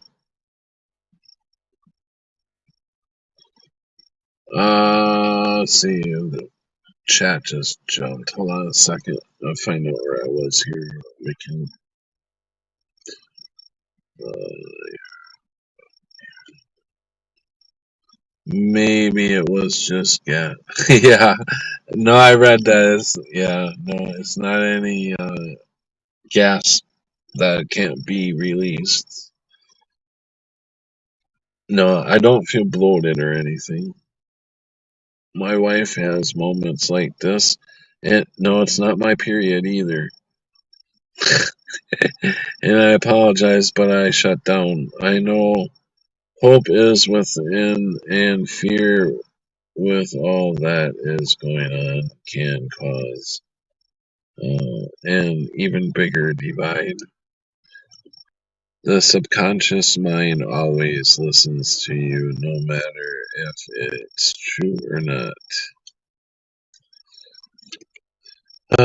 Speaker 3: Let's see. The chat just jumped. Hold on a second. I'll find out where I was here. We can. Maybe it was just gas. Yeah. No, I read that. Yeah. No, it's not any gas that can't be released. No, I don't feel bloated or anything. My wife has moments like this. And no, it's not my period either. And I apologize, but I shut down. I know hope is within, and fear with all that is going on can cause an even bigger divide. The subconscious mind always listens to you, no matter if it's true or not.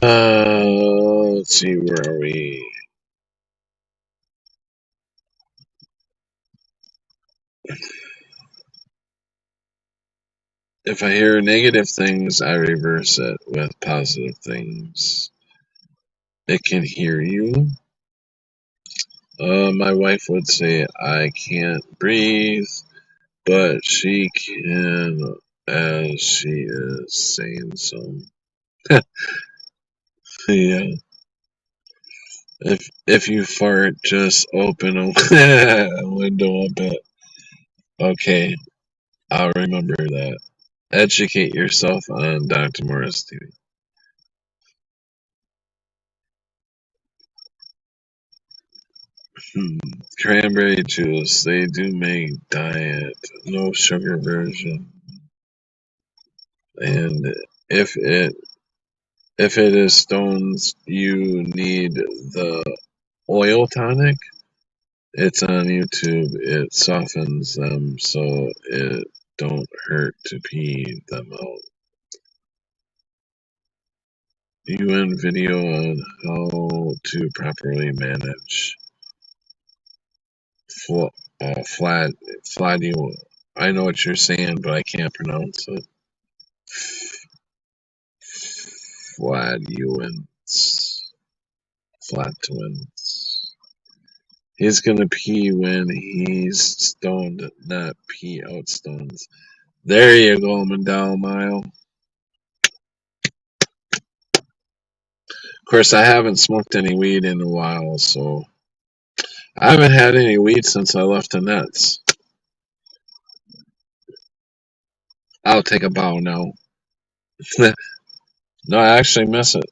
Speaker 3: Let's see, where are we? If I hear negative things, I reverse it with positive things. it can hear you. My wife would say I can't breathe, but she can as she is saying some. Yeah. If you fart, just open a window a bit. Okay, I'll remember that. Educate yourself on Dr. Morris TV. Hmm. Cranberry juice. They do make diet, no sugar version. And if it if it is stones, you need the oil tonic. It's on YouTube. It softens them so it don't hurt to pee them out. UN video on how to properly manage fl- flat flatulence. I know what you're saying, but I can't pronounce it. Flatulence. Flatulence. He's gonna pee when he's stoned, not pee out stones. There you go, Mandela Mile. Of course, I haven't smoked any weed in a while, so I haven't had any weed since I left the Nets. I'll take a bow now. No, I actually miss it.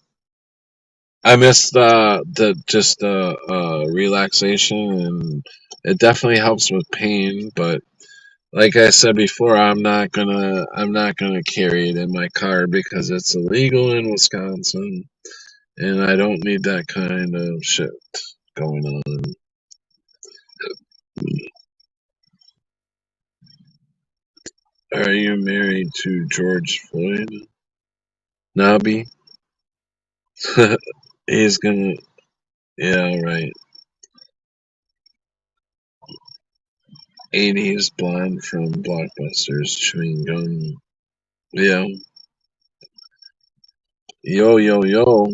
Speaker 3: I miss the just relaxation, and it definitely helps with pain. But like I said before, I'm not gonna carry it in my car because it's illegal in Wisconsin, and I don't need that kind of shit going on. Are you married to George Floyd? Nobby? He's gonna. Yeah, right. 80s blonde from Blockbusters chewing gum. Yeah. Yo, yo, yo.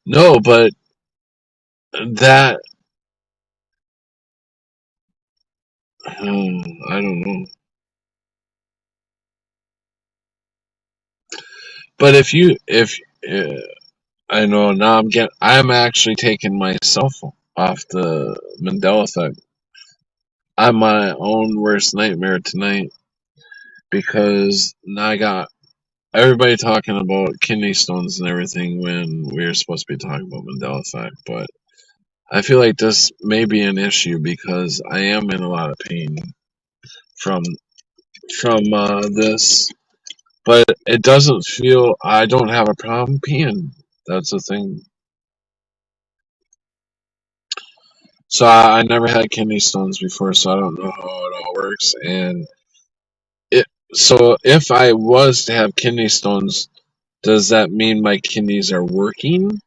Speaker 3: No, but that. I don't know. But if I know now, I'm actually taking myself off the Mandela effect. I'm my own worst nightmare tonight because now I got everybody talking about kidney stones and everything when we were supposed to be talking about Mandela effect. But I feel like this may be an issue because I am in a lot of pain from this, but it doesn't feel. I don't have a problem peeing. That's the thing. So I never had kidney stones before, so I don't know how it all works. And it so if I was to have kidney stones, does that mean my kidneys are working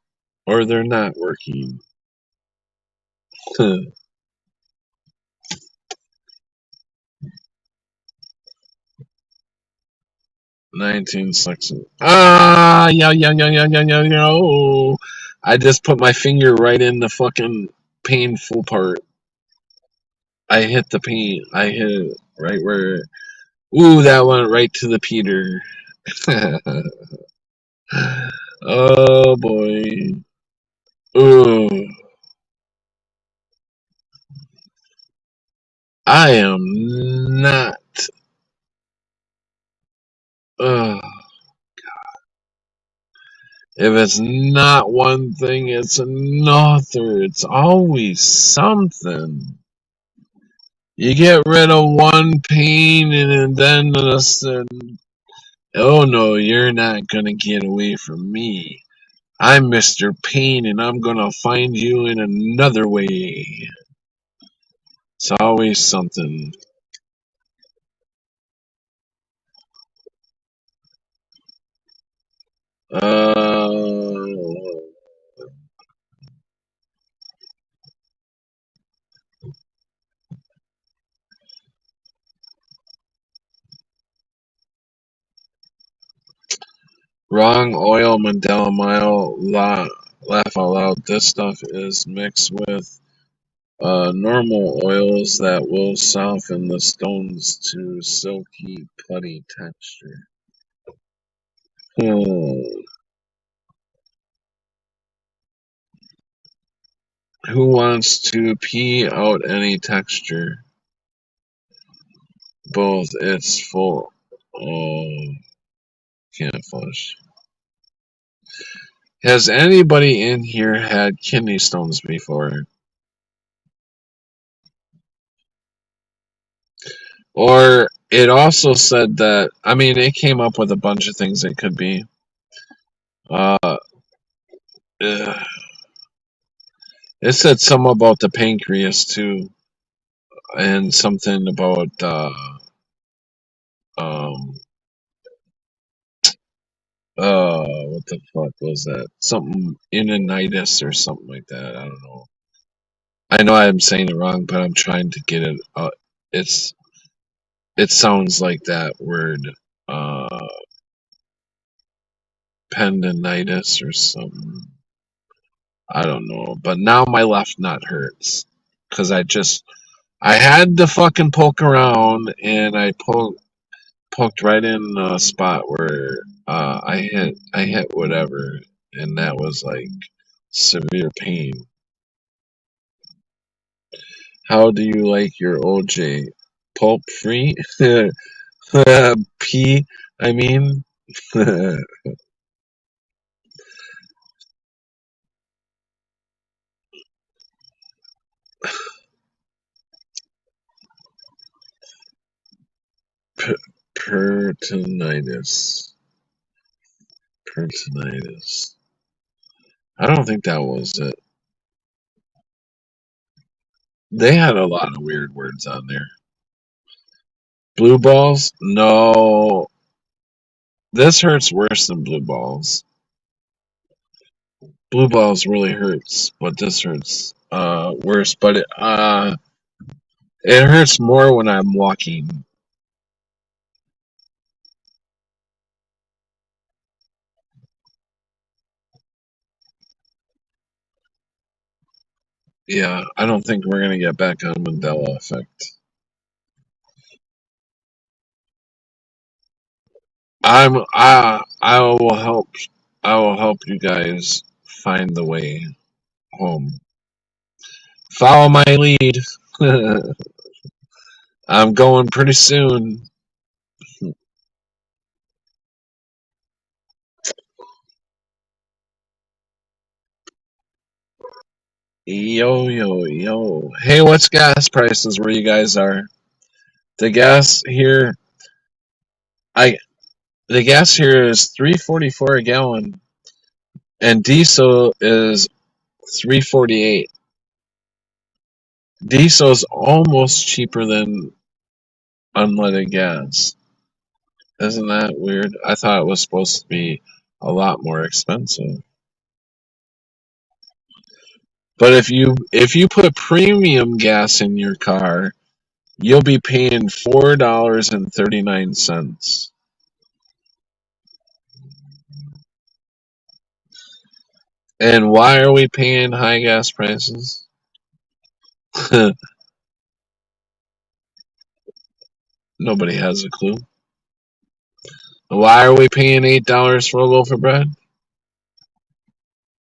Speaker 3: or they're not working? 1960. Ah, yo, yo, yo, yo, yo, yo, yo. I just put my finger right in the fucking painful part. I hit the pain. I hit it right where. Ooh, that went right to the Peter. Oh boy. Ooh, I am not. Uh, if it's not one thing, it's another. It's always something. You get rid of one pain, and then all of a sudden, oh no, you're not gonna get away from me. I'm Mr. Pain, and I'm gonna find you in another way. It's always something. Uh, Wrong oil, Mandela mile. Laugh out loud. This stuff is mixed with normal oils that will soften the stones to silky putty texture. Hmm. Who wants to pee out any texture? Both. It's full. Oh, can't flush. Has anybody in here had kidney stones before? Or it also said that, I mean, it came up with a bunch of things it could be. Uh, eh, it said something about the pancreas too, and something about um what the fuck was that? Something inanitis or something like that. I don't know. I know I'm saying it wrong, but I'm trying to get it. It's it sounds like that word, uh, pendinitis or something. I don't know. But now my left nut hurts because I had to fucking poke around and I poked right in a spot where I hit whatever, and that was like severe pain. How do you like your OJ? Pulp free? P, I mean. P- Peritonitis. Peritonitis. I don't think that was it. They had a lot of weird words on there. Blue balls? No. This hurts worse than blue balls. Blue balls really hurts, but this hurts worse. But it hurts more when I'm walking. Yeah, I don't think we're gonna get back on Mandela effect. I will help. I will help you guys find the way home. Follow my lead. I'm going pretty soon. Yo yo yo. Hey, what's gas prices where you guys are? The gas here, I the gas here is 3.44 a gallon, and diesel is 3.48. Diesel's almost cheaper than unleaded gas. Isn't that weird? I thought it was supposed to be a lot more expensive. But if you put premium gas in your car, you'll be paying $4.39. And why are we paying high gas prices? Nobody has a clue. Why are we paying $8 for a loaf of bread?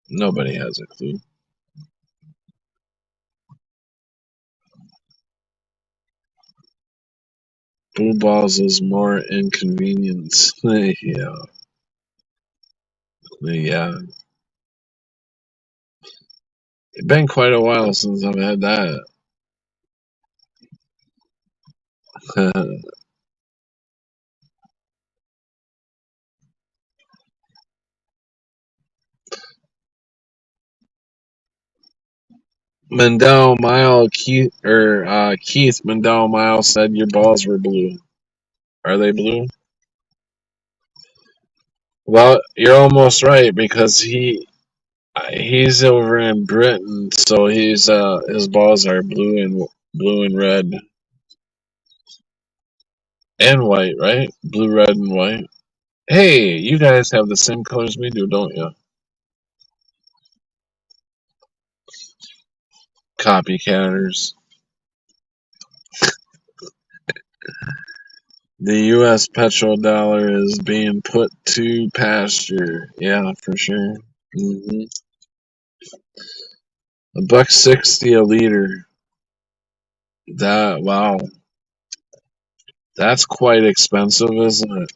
Speaker 3: Nobody has a clue. Blue balls is more inconvenience. Yeah, yeah. It's been quite a while since I've had that. Mandel Mile Keith Mandel Mile said your balls were blue. Are they blue? Well, you're almost right because he's over in Britain, so he's his balls are blue and red and white, right? Blue, red, and white. Hey, you guys have the same colors we do, don't you? Copycatters. The U.S. petrodollar is being put to pasture. Yeah, for sure. hmm $1.60 a liter. That wow, that's quite expensive, isn't it?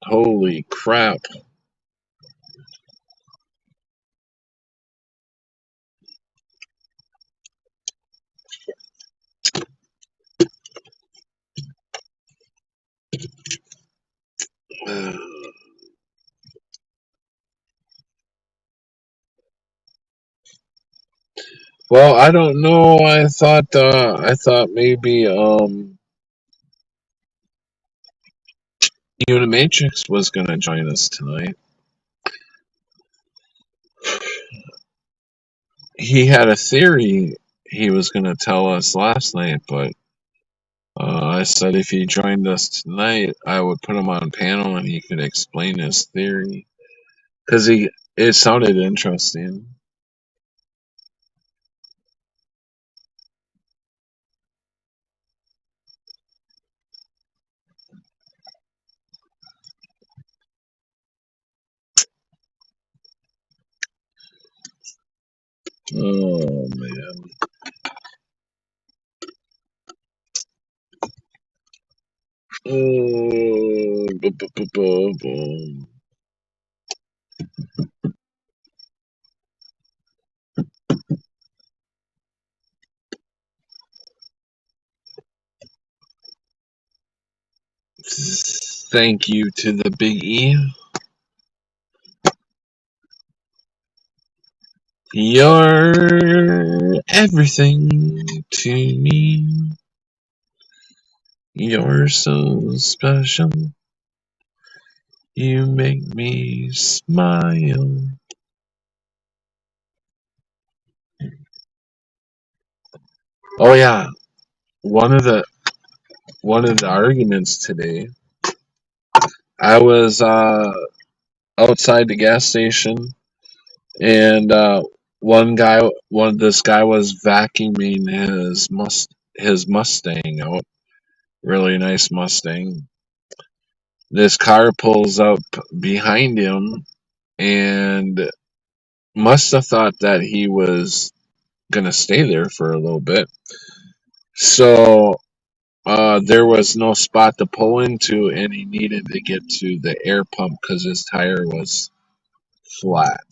Speaker 3: Holy crap! Well, I don't know. I thought maybe Unimatrix was gonna join us tonight. He had a theory he was gonna tell us last night, but I said if he joined us tonight, I would put him on panel and he could explain his theory because it sounded interesting. Oh man. Oh, Thank you to the Big E. You're everything to me. You're so special. You make me smile. Oh yeah, one of the one of the arguments today. I was outside the gas station, and this guy was vacuuming his Mustang out. Really nice Mustang. This car pulls up behind him and must have thought that he was gonna stay there for a little bit. So there was no spot to pull into, and he needed to get to the air pump because his tire was flat.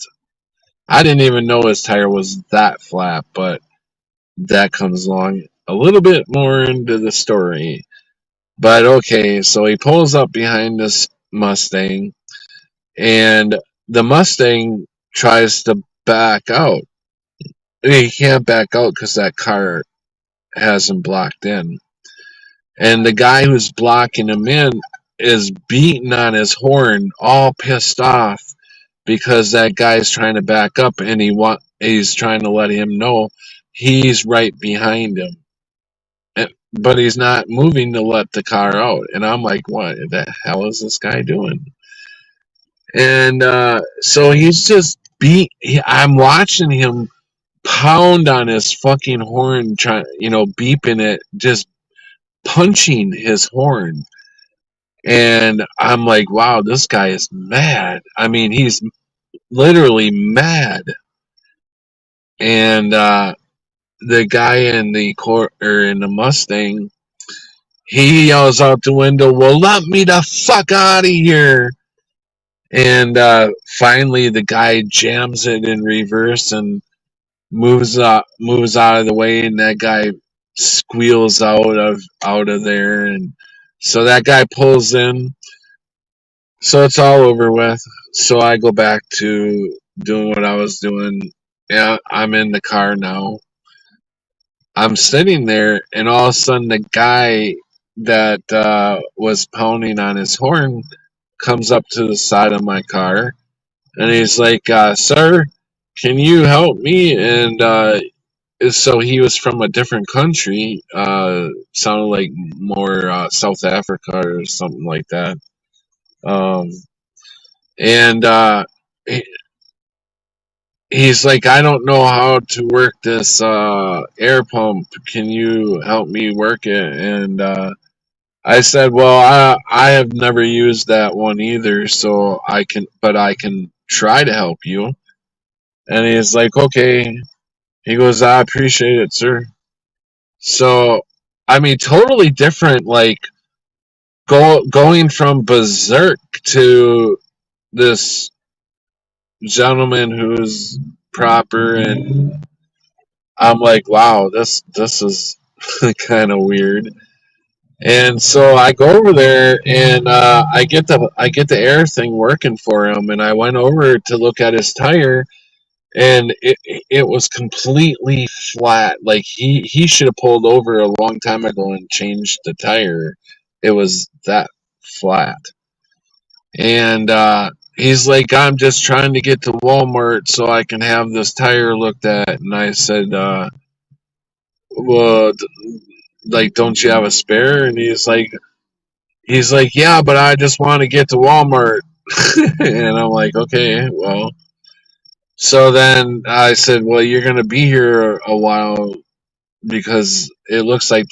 Speaker 3: I didn't even know his tire was that flat, but that comes along a little bit more into the story. But okay, so he pulls up behind this Mustang, and the Mustang tries to back out. He can't back out because that car has him blocked in. And the guy who's blocking him in is beating on his horn, all pissed off because that guy's trying to back up, and he's trying to let him know he's right behind him. But he's not moving to let the car out. And I'm like, what the hell is this guy doing? And so he's just I'm watching him pound on his fucking horn, trying, beeping it, just punching his horn. And I'm like, wow, this guy is mad. I mean, he's literally mad. And the guy in in the Mustang, he yells out the window, "Well, let me the fuck out of here!" And finally, the guy jams it in reverse and moves out of the way, and that guy squeals out of there, and so that guy pulls in. So it's all over with. So I go back to doing what I was doing. Yeah, I'm in the car now. I'm sitting there, and all of a sudden, the guy that was pounding on his horn comes up to the side of my car, and he's like, "Sir, can you help me?" And so he was from a different country. Sounded like more South Africa or something like that. Um, and he's like, I don't know how to work this air pump. Can you help me work it? And I said, well, I have never used that one either, so I can try to help you. And he's like, okay. He goes, I appreciate it, sir. So, I mean, totally different. Like going from berserk to this gentleman who's proper, and I'm like, wow, this is kind of weird. And so I go over there, and I get the air thing working for him, and I went over to look at his tire, and it was completely flat. Like he should have pulled over a long time ago and changed the tire. It was that flat. And he's like, I'm just trying to get to Walmart so I can have this tire looked at. And I said, well, like, don't you have a spare? And he's like, yeah, but I just want to get to Walmart. And I'm like, okay, well. So then I said, well, you're going to be here a while because it looks like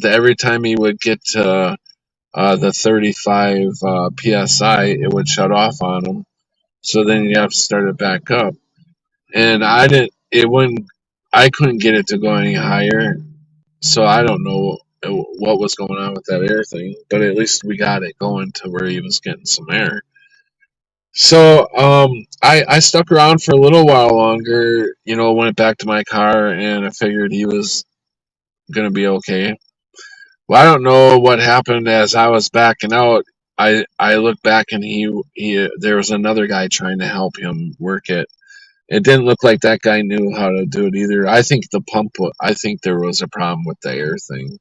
Speaker 3: every time he would get to the 35 psi, it would shut off on him. So then you have to start it back up. And I couldn't get it to go any higher. So I don't know what was going on with that air thing, but at least we got it going to where he was getting some air. So I stuck around for a little while longer, went back to my car, and I figured he was gonna be okay. Well, I don't know what happened as I was backing out. I looked back, and he there was another guy trying to help him work it. It didn't look like that guy knew how to do it either. I think there was a problem with the air thing.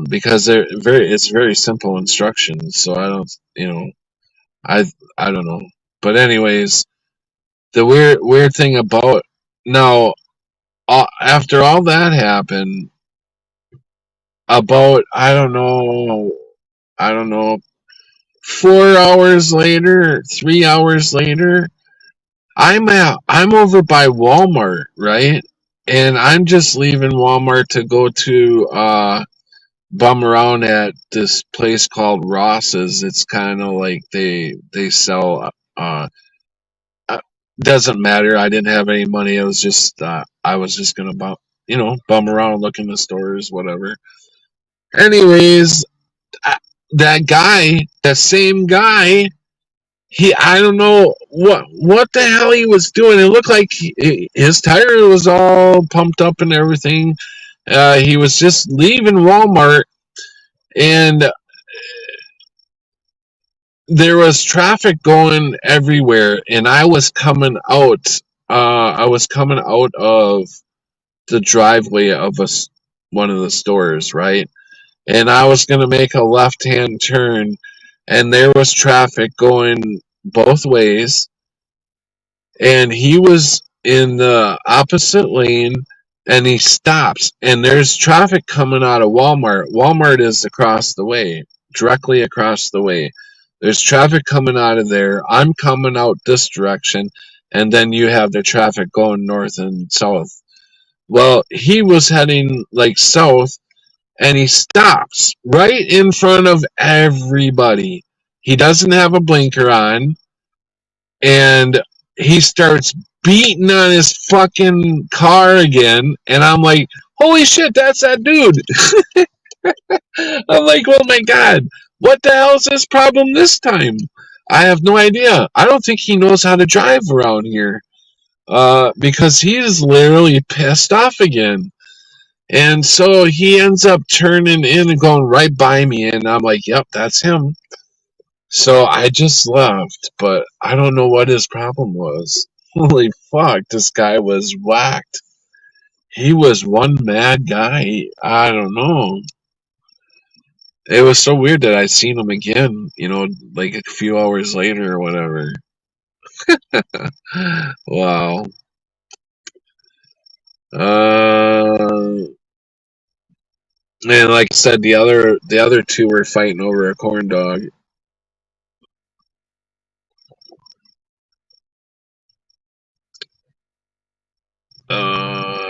Speaker 3: Because it's very simple instructions. So I don't, I I don't know. But anyways, the weird thing about now, after all that happened, about I don't know, 4 hours later, 3 hours later, I'm over by Walmart, right? And I'm just leaving Walmart to go to bum around at this place called Ross's. It's kind of like they sell uh doesn't matter. I didn't have any money. It was just I was just gonna bum around, look in the stores, whatever. Anyways, I, that same guy, I don't know what the hell he was doing. It looked like his tire was all pumped up and everything. He was just leaving Walmart, and there was traffic going everywhere, and I was coming out of the driveway of one of the stores, right? And I was going to make a left hand turn, and there was traffic going both ways, and he was in the opposite lane, and he stops, and there's traffic coming out of Walmart is across the way, directly across the way. There's traffic coming out of there. I'm coming out this direction, and then you have the traffic going north and south. Well, he was heading like south, and he stops right in front of everybody. He doesn't have a blinker on, and he starts beating on his fucking car again, and I'm like, holy shit, that's that dude. I'm like, oh my god, what the hell is his problem this time? I have no idea. I don't think he knows how to drive around here, because he's literally pissed off again. And so he ends up turning in and going right by me, and I'm like, yep, that's him. So I just left, but I don't know what his problem was. Holy fuck, this guy was whacked. He was one mad guy. I don't know. It was so weird that I seen him again, like a few hours later or whatever. Wow. And like I said, the other two were fighting over a corn dog.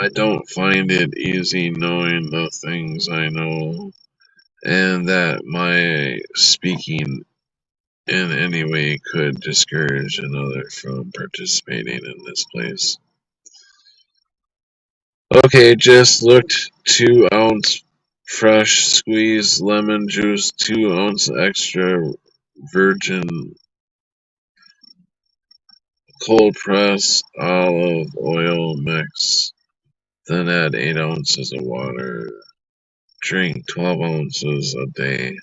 Speaker 3: I don't find it easy knowing the things I know, and that my speaking in any way could discourage another from participating in this place. Okay, just looked 2 ounce fresh squeezed lemon juice, 2 ounce extra virgin cold press olive oil mix. Then add 8 ounces of water. Drink 12 ounces a day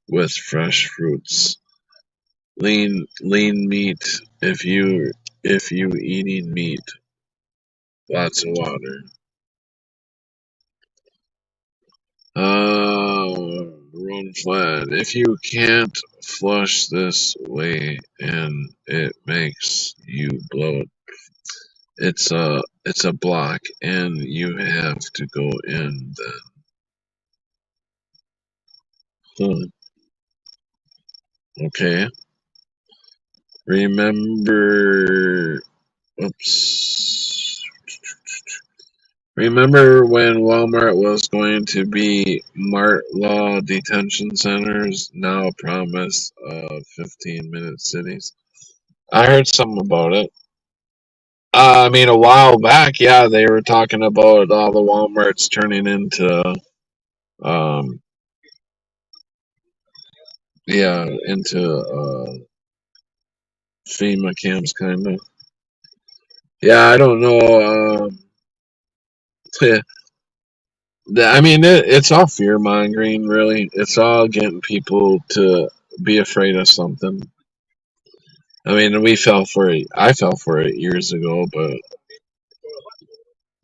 Speaker 3: with fresh fruits. Lean meat if you eating meat. Lots of water. Run flat. If you can't flush this way and it makes you bloat, it's a block and you have to go in then. Okay. Remember oops. Remember when Walmart was going to be Mart Law detention centers, now promise of 15-minute cities? I heard something about it. I mean, a while back, yeah, they were talking about all the Walmarts turning into, um, yeah, into FEMA camps, kind of. Yeah, I don't know. I mean, it's all fear mongering, really. It's all getting people to be afraid of something. I mean, we fell for it. I fell for it years ago, but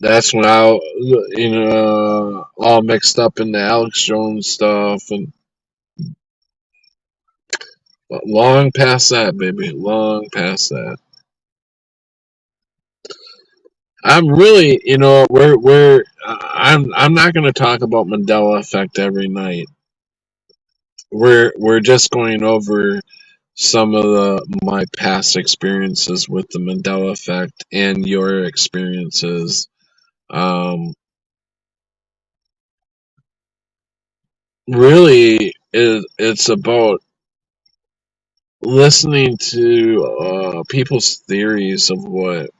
Speaker 3: that's when all mixed up in the Alex Jones stuff, and long past that, baby, long past that. I'm really, I'm not going to talk about Mandela effect every night. We're just going over some of my past experiences with the Mandela effect and your experiences. Really, it's about listening to people's theories of what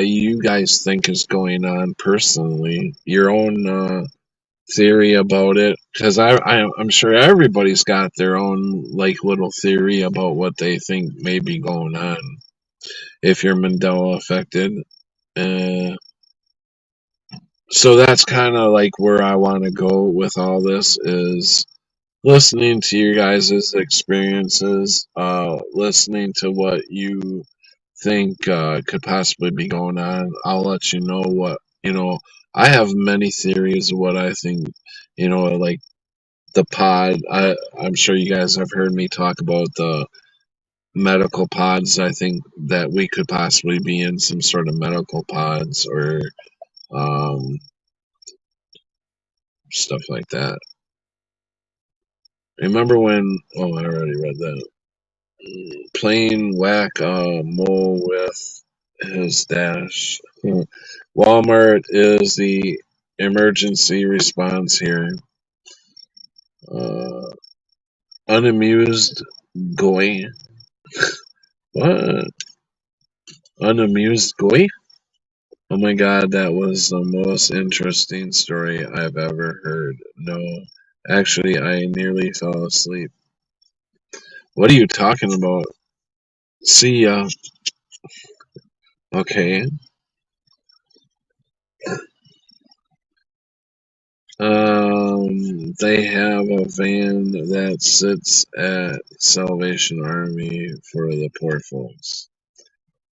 Speaker 3: you guys think is going on personally, your own theory about it, because I'm sure everybody's got their own like little theory about what they think may be going on if you're Mandela affected. Uh, so that's kind of like where I want to go with all this is listening to your guys' experiences, listening to what you think could possibly be going on. I'll let you know I have many theories of what I think, like the pod. I'm sure you guys have heard me talk about the medical pods. I think that we could possibly be in some sort of medical pods or um, stuff like that. Remember when? Oh, I already read that. Plain whack a mole with his dash. Walmart is the emergency response here. Uh, unamused goy. What? Unamused goy? Oh my god, that was the most interesting story I've ever heard. No, actually, I nearly fell asleep. What are you talking about? See ya. Okay. They have a van that sits at Salvation Army for the poor folks.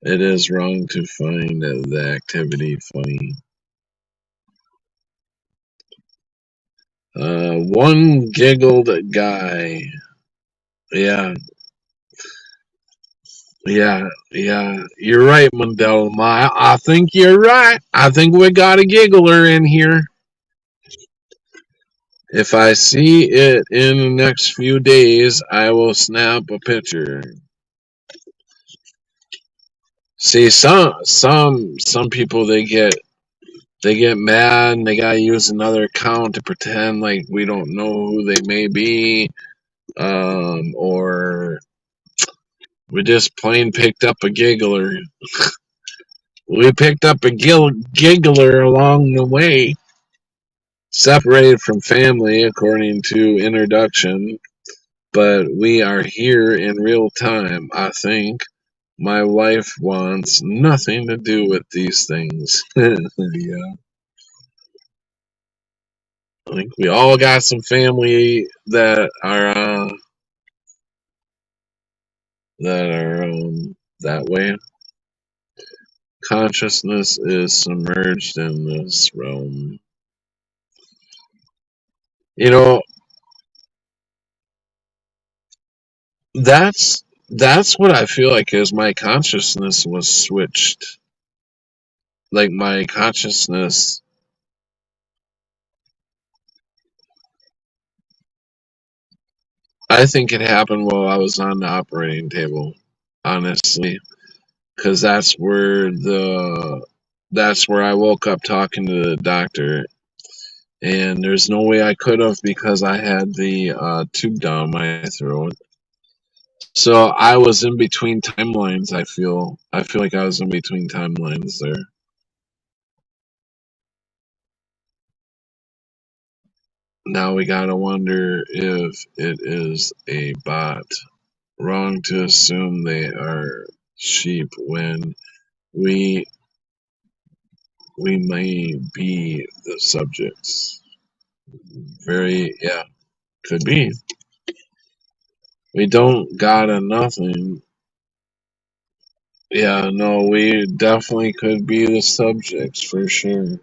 Speaker 3: It is wrong to find the activity funny. One giggled guy. Yeah, yeah. You're right, Mandela. I think you're right. I think we got a giggler in here. If I see it in the next few days, I will snap a picture. See, some people they get mad and they gotta use another account to pretend like we don't know who they may be, or we just plain picked up a giggler. We picked up a giggler along the way, separated from family according to introduction, but we are here in real time, I think. My wife wants nothing to do with these things. Yeah. I think we all got some family that are that way. Consciousness is submerged in this realm. You know, that's what I feel like is my consciousness was switched. Like my consciousness, I think it happened while I was on the operating table, honestly, because that's where I woke up talking to the doctor, and there's no way I could have because I had the tube down my throat. So I was in between timelines. I feel like I was in between timelines there. Now we gotta wonder if it is a bot. Wrong to assume they are sheep when we we may be the subjects. Very, yeah, could be. We don't gotta nothing. Yeah, no, we definitely could be the subjects for sure.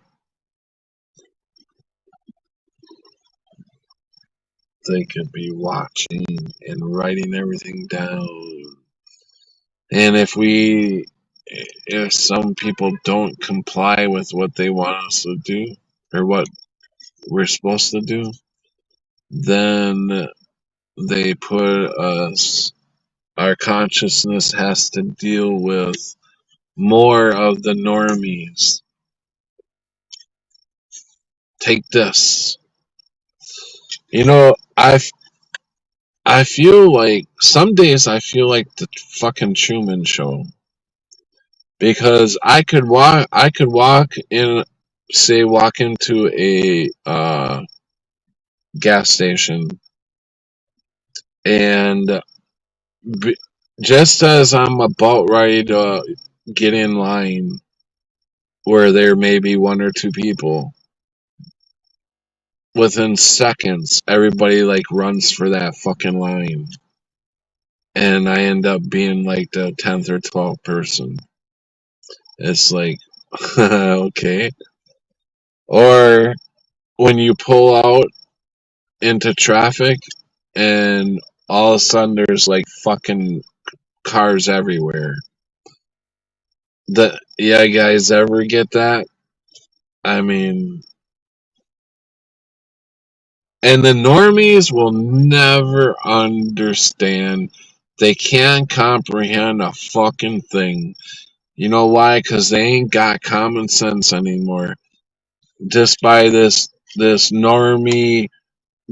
Speaker 3: They could be watching and writing everything down. And if some people don't comply with what they want us to do or what we're supposed to do, then they put us, our consciousness has to deal with more of the normies. Take this. You know, I feel like some days I feel like the fucking Truman Show because I could walk in, say walk into a gas station, and b- just as I'm about ready to get in line where there may be one or two people, within seconds everybody like runs for that fucking line, and I end up being like the 10th or 12th person. It's like okay. Or when you pull out into traffic and all of a sudden there's like fucking cars everywhere. Yeah, guys, ever get that? I mean, and the normies will never understand. They can't comprehend a fucking thing. You know why? Because they ain't got common sense anymore. Just by this normie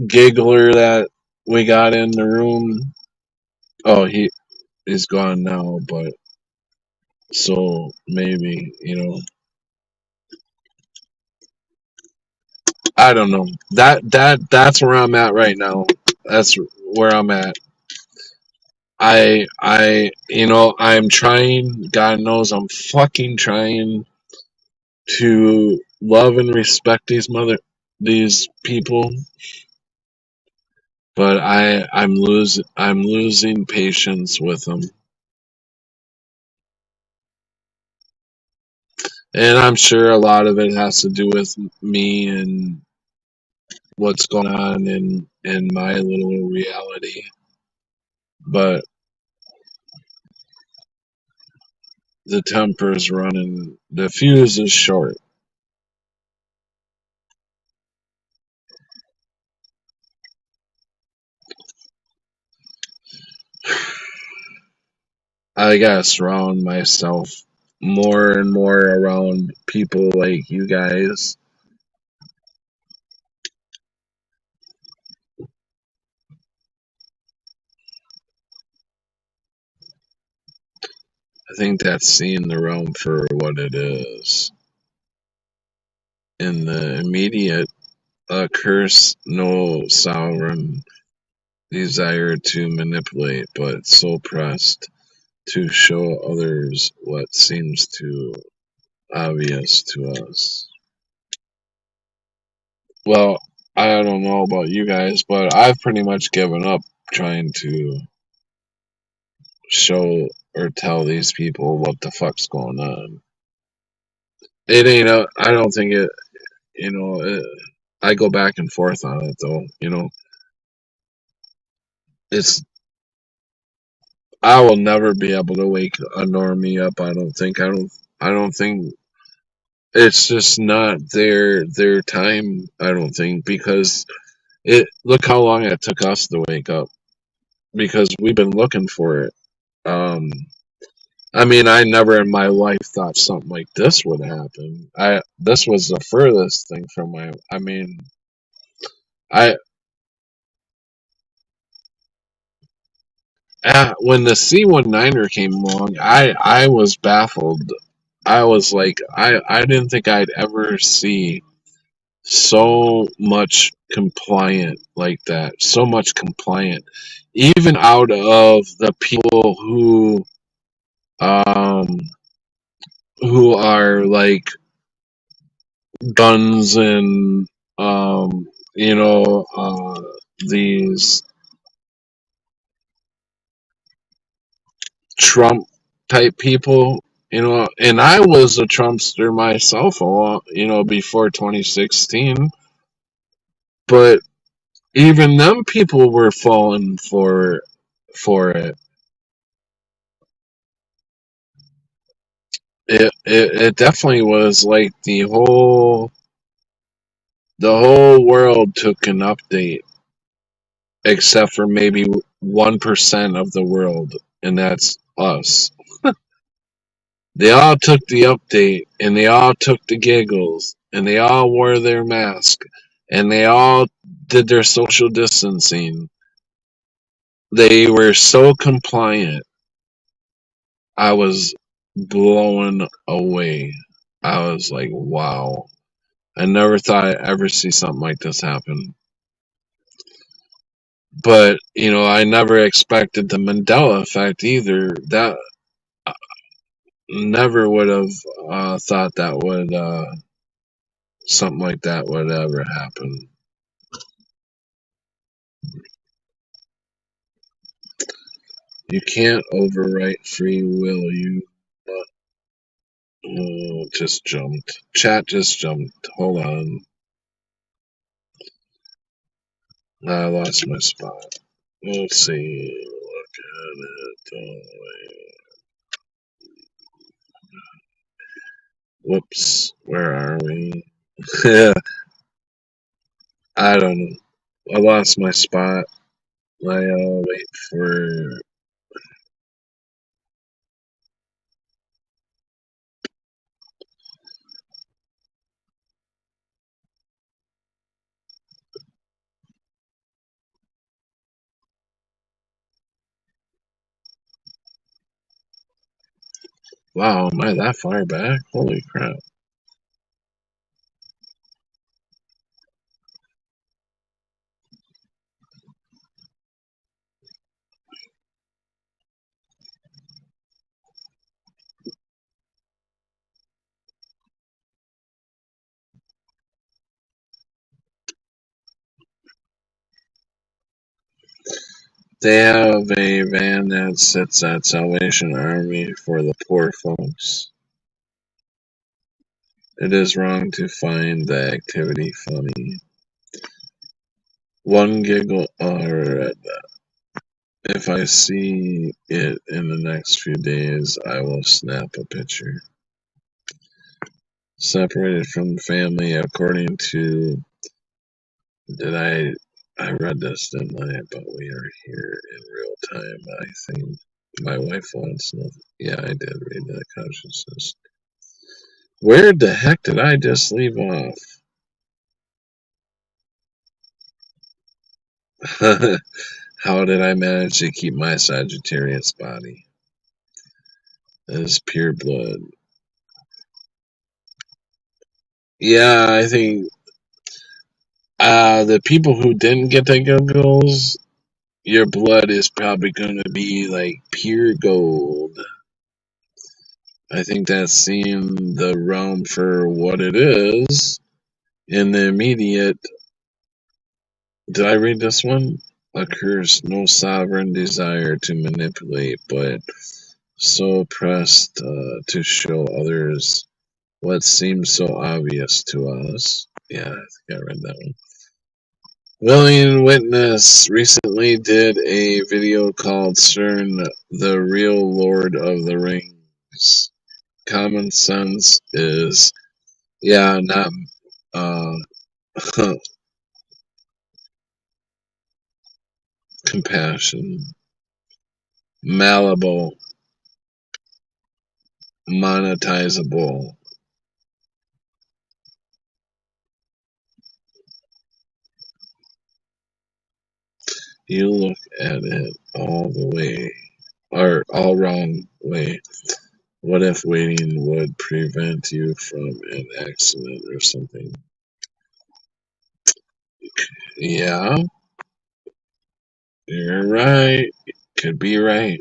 Speaker 3: giggler that we got in the room. Oh, he's gone now, but so maybe, I don't know. That's where I'm at right now. That's where I'm at. I'm trying, God knows I'm fucking trying to love and respect these people, but I'm losing patience with them. And I'm sure a lot of it has to do with me and what's going on in my little reality. But the temper's running, the fuse is short. I gotta surround myself. more and more around people like you guys. I think that's seeing the realm for what it is. In the immediate, curse no sovereign desire to manipulate, but so pressed to show others what seems too obvious to us. Well, I don't know about you guys, but I've pretty much given up trying to show or tell these people what the fuck's going on. It ain't I don't think it, you know, I go back and forth on it though, it's, I will never be able to wake a normie up. I don't think it's just not their time. I don't think because look how long it took us to wake up because we've been looking for it. Um, I mean, I never in my life thought something like this would happen. This was the furthest thing from my. I mean, I when the C-19er came along, I was baffled. I was like, I didn't think I'd ever see so much compliant like that, so much compliant, even out of the people um who are like guns and um you know these Trump type people, and I was a Trumpster myself before 2016, but even them people were falling for it. It definitely was like the whole world took an update, except for maybe 1% of the world, and that's us. They all took the update, and they all took the giggles, and they all wore their mask, and they all did their social distancing. They were so compliant. I was blown away. I was like, wow. I never thought I'd ever see something like this happen. But, I never expected the Mandela effect either. That never would have thought that would something like that would ever happen. You can't overwrite free will. Just jumped. Chat just jumped. Hold on. I lost my spot. Let's see. Look at it. Whoops. Where are we? I don't know. I lost my spot. I'll wait for. Wow, am I that far back? Holy crap. They have a van that sits at Salvation Army for the poor folks. It is wrong to find the activity funny. One giggle, or if I see it in the next few days, I will snap a picture. Separated from family, according to. I read this, didn't I? But we are here in real time, I think. My wife wants nothing. Yeah, I did read that consciousness. Where the heck did I just leave off? How did I manage to keep my Sagittarius body? That is pure blood. Yeah, I think the people who didn't get the goggles, your blood is probably going to be like pure gold. I think that's seeing the realm for what it is in the immediate. Did I read this one? Occurs no sovereign desire to manipulate, but so pressed to show others what seems so obvious to us. Yeah, I think I read that one. William Witness recently did a video called CERN, the Real Lord of the Rings. Common sense is, yeah, not, uh, compassion, malleable, monetizable. You look at it all the way, or all wrong way. What if waiting would prevent you from an accident or something? Yeah, you're right. Could be right.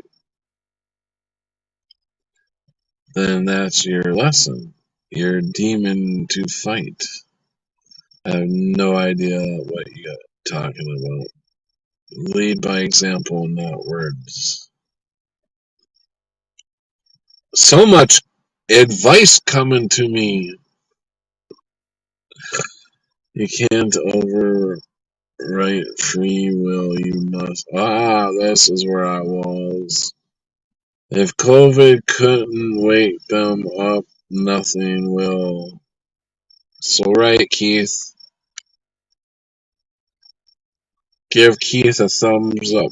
Speaker 3: Then that's your lesson. Your demon to fight. I have no idea what you're talking about. Lead by example, not words. So much advice coming to me. You can't overwrite free will. You must. This is where I was. If COVID couldn't wake them up, nothing will. So, right, Keith. Give Keith a thumbs up.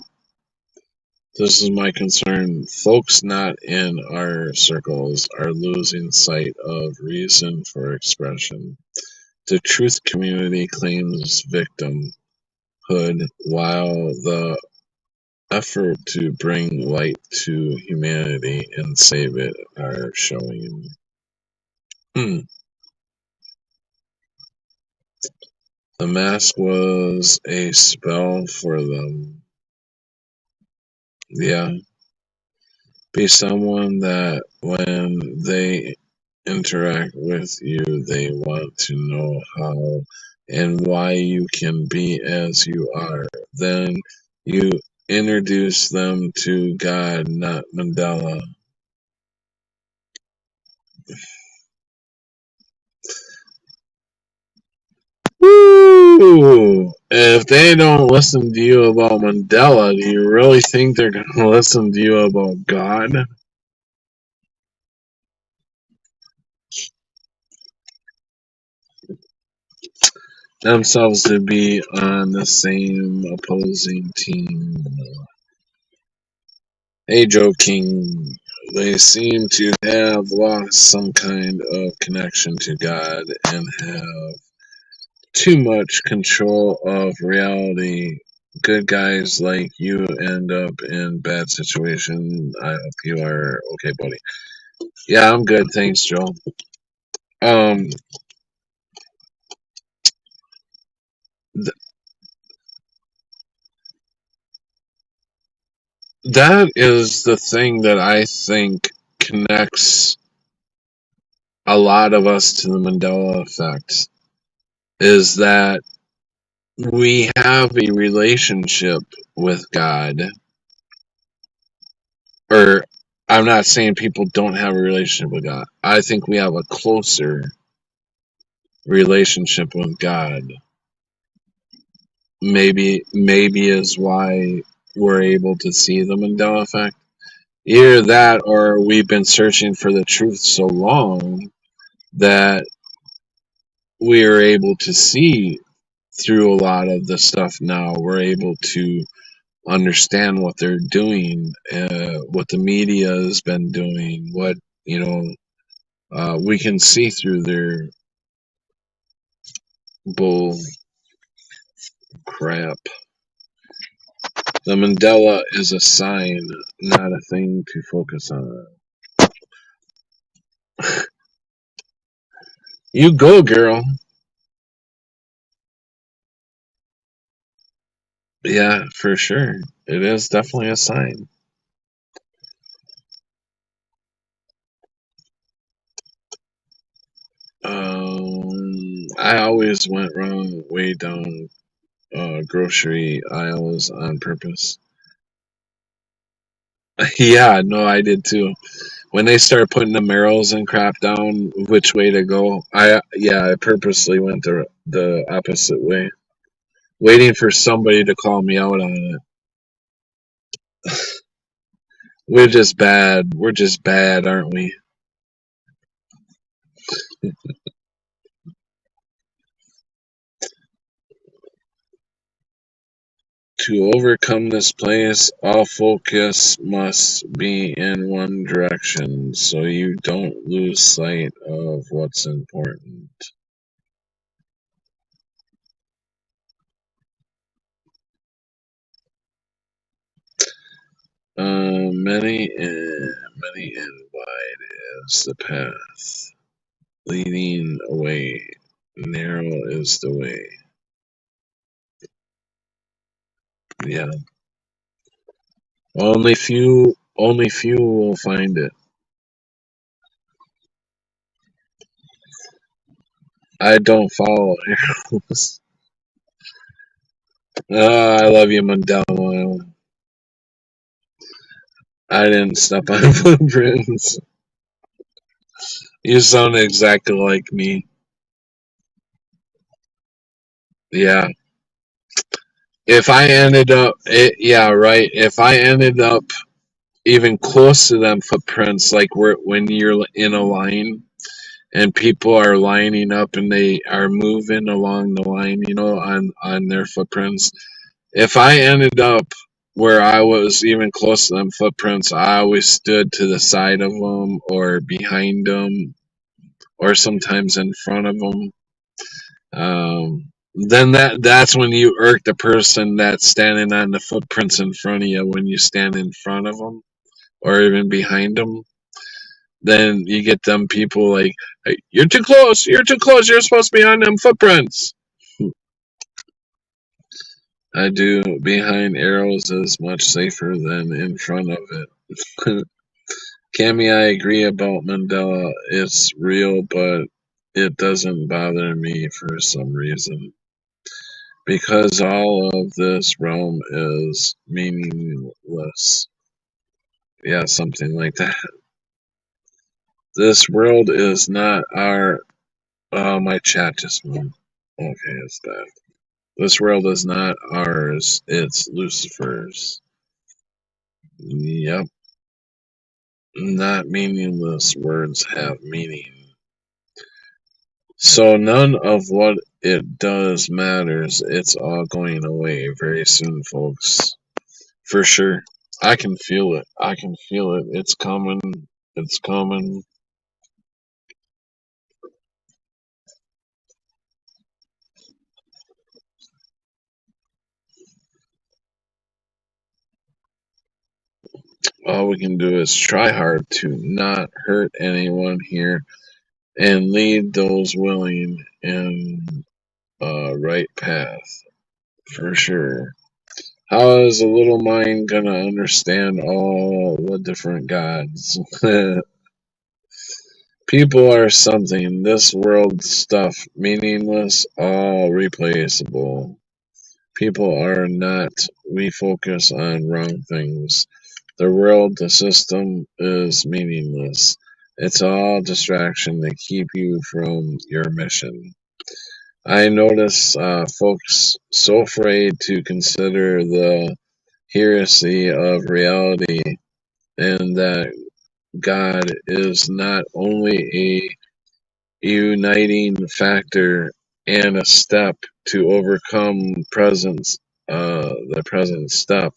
Speaker 3: This is my concern. Folks not in our circles are losing sight of reason for expression. The truth community claims victimhood while the effort to bring light to humanity and save it are showing. The mask was a spell for them. Yeah. Be someone that when they interact with you, they want to know how and why you can be as you are. Then you introduce them to God, not Mandela. Woo! If they don't listen to you about Mandela, do you really think they're going to listen to you about God? Themselves to be on the same opposing team. Hey, Joe King. They seem to have lost some kind of connection to God and have too much control of reality. Good guys like you end up in bad situation. I hope you are okay, buddy. Yeah, I'm good. Thanks, Joe. Um, th- that is the thing that I think connects a lot of us to the Mandela effect is that we have a relationship with God, or I'm not saying people don't have a relationship with God. I think we have a closer relationship with God. Maybe is why we're able to see the Mandela effect. Either that or we've been searching for the truth so long that we are able to see through a lot of the stuff now. We're able to understand what they're doing, what the media has been doing, what, we can see through their bull crap. The Mandela is a sign, not a thing to focus on. You go, girl. Yeah, for sure. It is definitely a sign. I always went wrong way down grocery aisles on purpose. Yeah, no, I did too. When they start putting the marrows and crap down, which way to go, I purposely went the opposite way, waiting for somebody to call me out on it. We're just bad. We're just bad, aren't we? To overcome this place, all focus must be in one direction, so you don't lose sight of what's important. Many and wide is the path leading away. Narrow is the way. Yeah. Only few will find it. I don't follow arrows. I love you, Mandela. I didn't step on footprints. You sound exactly like me. Yeah. If I ended up, yeah, right. If I ended up even close to them footprints, like when you're in a line and people are lining up and they are moving along the line, on their footprints. If I ended up where I was even close to them footprints, I always stood to the side of them or behind them or sometimes in front of them. Then that's when you irk the person that's standing on the footprints in front of you when you stand in front of them or even behind them. Then you get them people like, hey, you're too close, you're supposed to be on them footprints. I do. Behind arrows is much safer than in front of it. Cammy, I agree about Mandela. It's real, but it doesn't bother me for some reason. Because all of this realm is meaningless. Yeah, something like that. This world is not our. My chat just moved. Okay, it's back. This world is not ours, it's Lucifer's. Yep. Not meaningless words have meaning. So none of what it does matters. It's all going away very soon, folks. For sure. I can feel it. I can feel it. It's coming. It's coming. All we can do is try hard to not hurt anyone here and lead those willing in a right path. For sure. How is a little mind gonna understand all the different gods? People are something. This world stuff meaningless, all replaceable. People are not. We focus on wrong things. The world, the system is meaningless. It's all distraction to keep you from your mission. I notice folks so afraid to consider the heresy of reality and that God is not only a uniting factor and a step to overcome presence the present step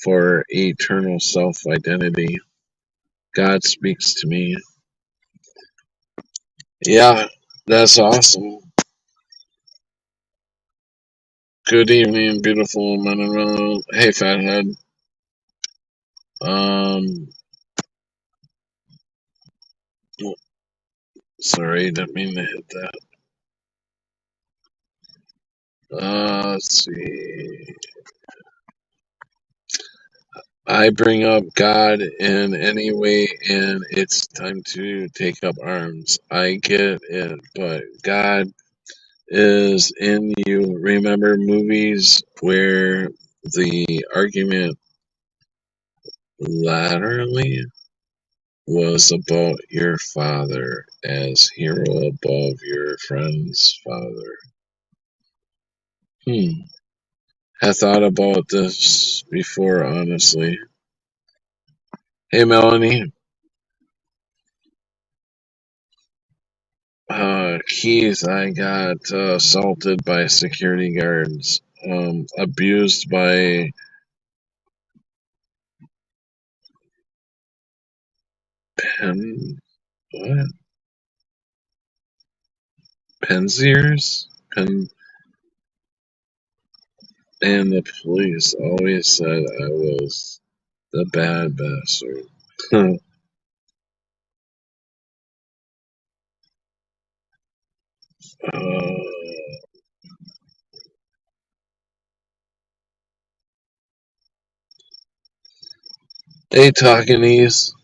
Speaker 3: for eternal self identity. God speaks to me. Yeah, that's awesome. Good evening, beautiful men and women. Hey, fathead. Um, sorry, didn't mean to hit that. Let's see. I bring up God in any way, and it's time to take up arms. I get it, but God is in you. Remember movies where the argument laterally was about your father as hero above your friend's father. Have thought about this before, honestly. Hey, Melanie. Keys, I got assaulted by security guards, abused by pen, what? Pensiers? And the police always said I was the bad bastard. uh, hey, Talkies.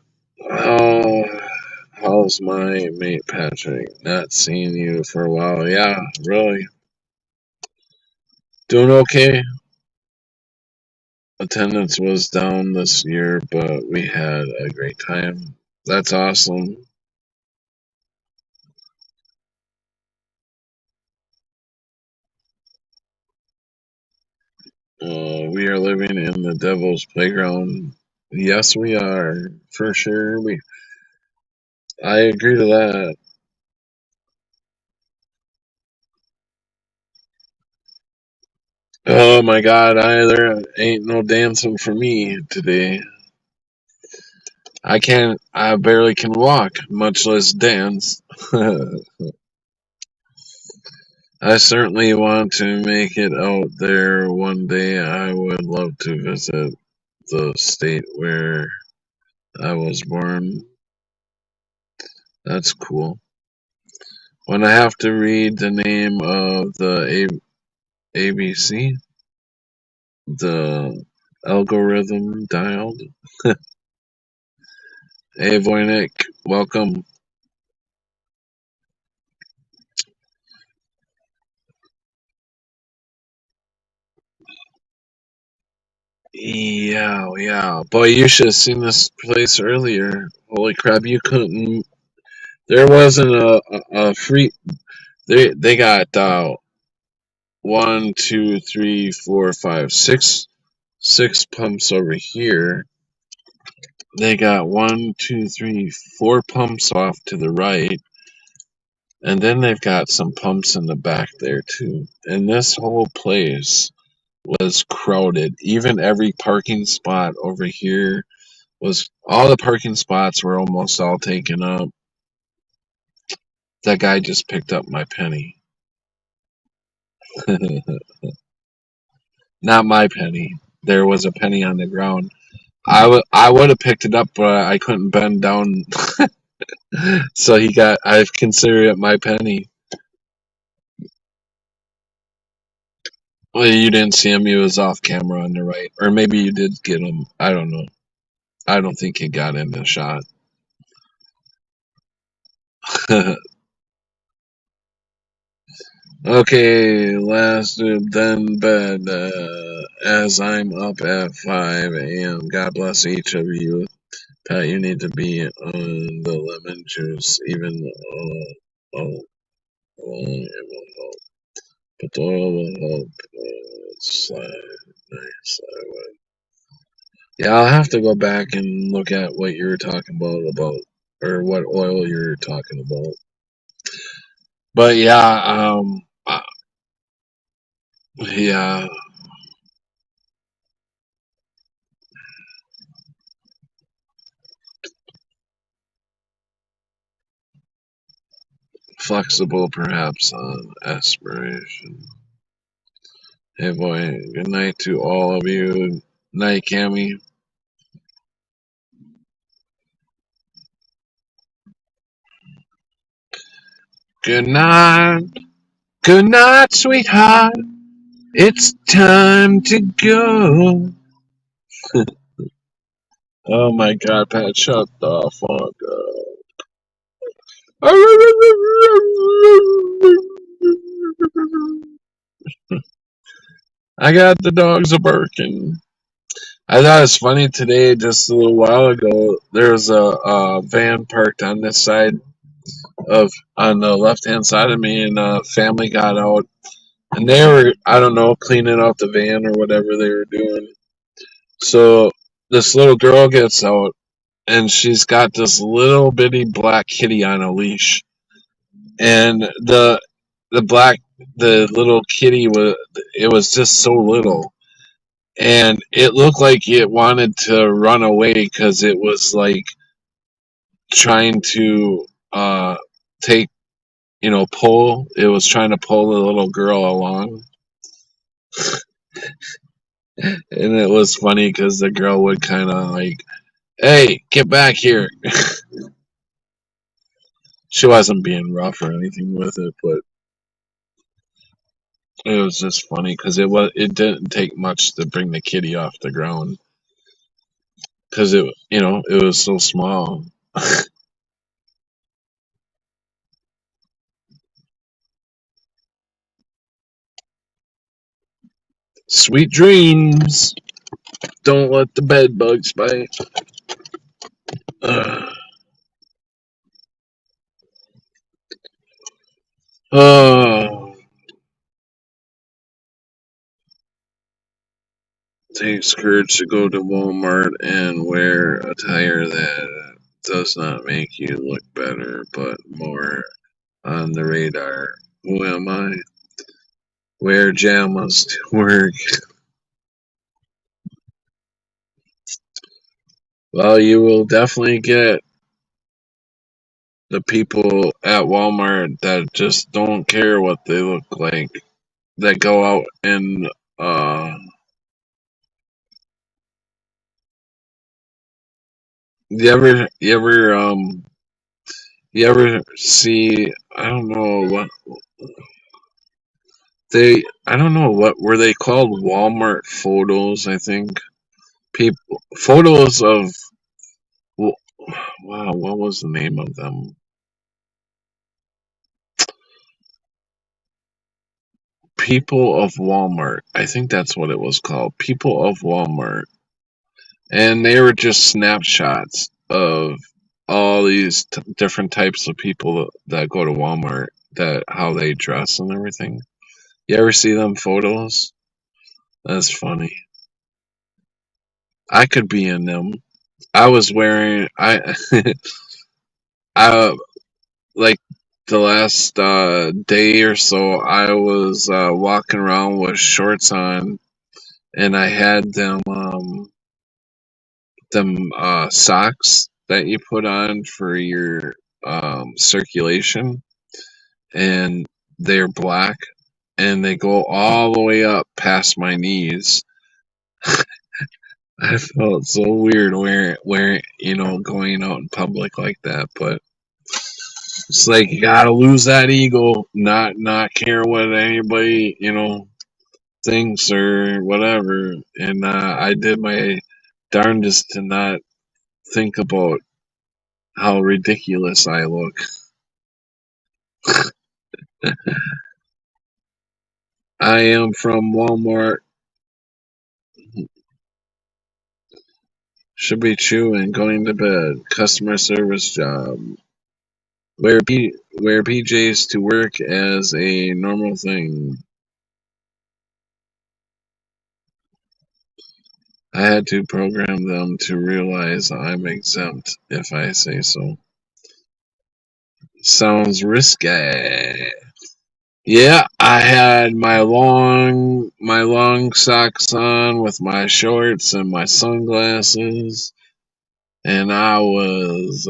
Speaker 3: Oh, how's my mate Patrick? Not seeing you for a while. Yeah, really. Doing okay. Attendance was down this year, but we had a great time. That's awesome. We are living in the devil's playground. Yes, we are for sure. I agree to that. Oh my God, there ain't no dancing for me today. I can't. I barely can walk, much less dance. I certainly want to make it out there one day. I would love to visit the state where I was born. That's cool. When I have to read the name of the ABC, the algorithm dialed. Hey, Voynik, welcome. Yeah. Boy, you should have seen this place earlier. Holy crap, you couldn't. There wasn't a free. They got one, two, three, four, five, six pumps over here. They got one, two, three, four pumps off to the right, and then they've got some pumps in the back there too. And this whole place was crowded. Even every parking spot over here was all the parking spots were almost all taken up. That guy just picked up my penny. Not my penny. There was a penny on the ground. I would have picked it up, but I couldn't bend down. So I consider it my penny. Well, you didn't see him. He was off camera on the right. Or maybe you did get him. I don't know. I don't think he got in the shot. Okay, last then bed. As I'm up at 5 a.m. God bless each of you. Pat, you need to be on the lemon juice, even oh, it will help. But the oil will help. It's nice. Yeah, I'll have to go back and look at what you were talking about, or what oil you're talking about. But yeah, yeah. flexible, perhaps, on aspiration. Hey, boy, good night to all of you. Night, Cammy. Good night. Good night, sweetheart. It's time to go. Oh my god, Pat, shut the fuck up. I got the dogs a barking. I thought it was funny today, just a little while ago, there was a van parked on this side on the left hand side of me, and a family got out, and they were, I don't know, cleaning out the van or whatever they were doing. So this little girl gets out, and she's got this little bitty black kitty on a leash, and the black the little kitty was just so little, and it looked like it wanted to run away because it was like trying to take pull. It was trying to pull the little girl along, and it was funny because the girl would kind of like, "Hey, get back here." She wasn't being rough or anything with it, but it was just funny because it didn't take much to bring the kitty off the ground because it was so small. Sweet dreams. Don't let the bed bugs bite. Oh, takes courage to go to Walmart and wear attire that does not make you look better, but more on the radar. Who am I? Wear jammas to work. Well, you will definitely get the people at Walmart that just don't care what they look like, that go out and you ever see, I don't know, what were they called, Walmart photos, I think. People photos of, wow, what was the name of them? People of Walmart. I think that's what it was called. People of Walmart. And they were just snapshots of all these different types of people that go to Walmart, that how they dress and everything. You ever see them photos? That's funny. I could be in them. I was wearing I like the last day or so. I was walking around with shorts on, and I had them socks that you put on for your circulation, and they're black, and they go all the way up past my knees. I felt so weird wearing going out in public like that, but it's like you gotta lose that ego, not care what anybody thinks or whatever. And I did my darndest to not think about how ridiculous I look. I am from Walmart. Should be chewing, going to bed. Customer service job. Wear PJs to work as a normal thing. I had to program them to realize I'm exempt if I say so. Sounds risque. Yeah, I had my long socks on with my shorts and my sunglasses, and I was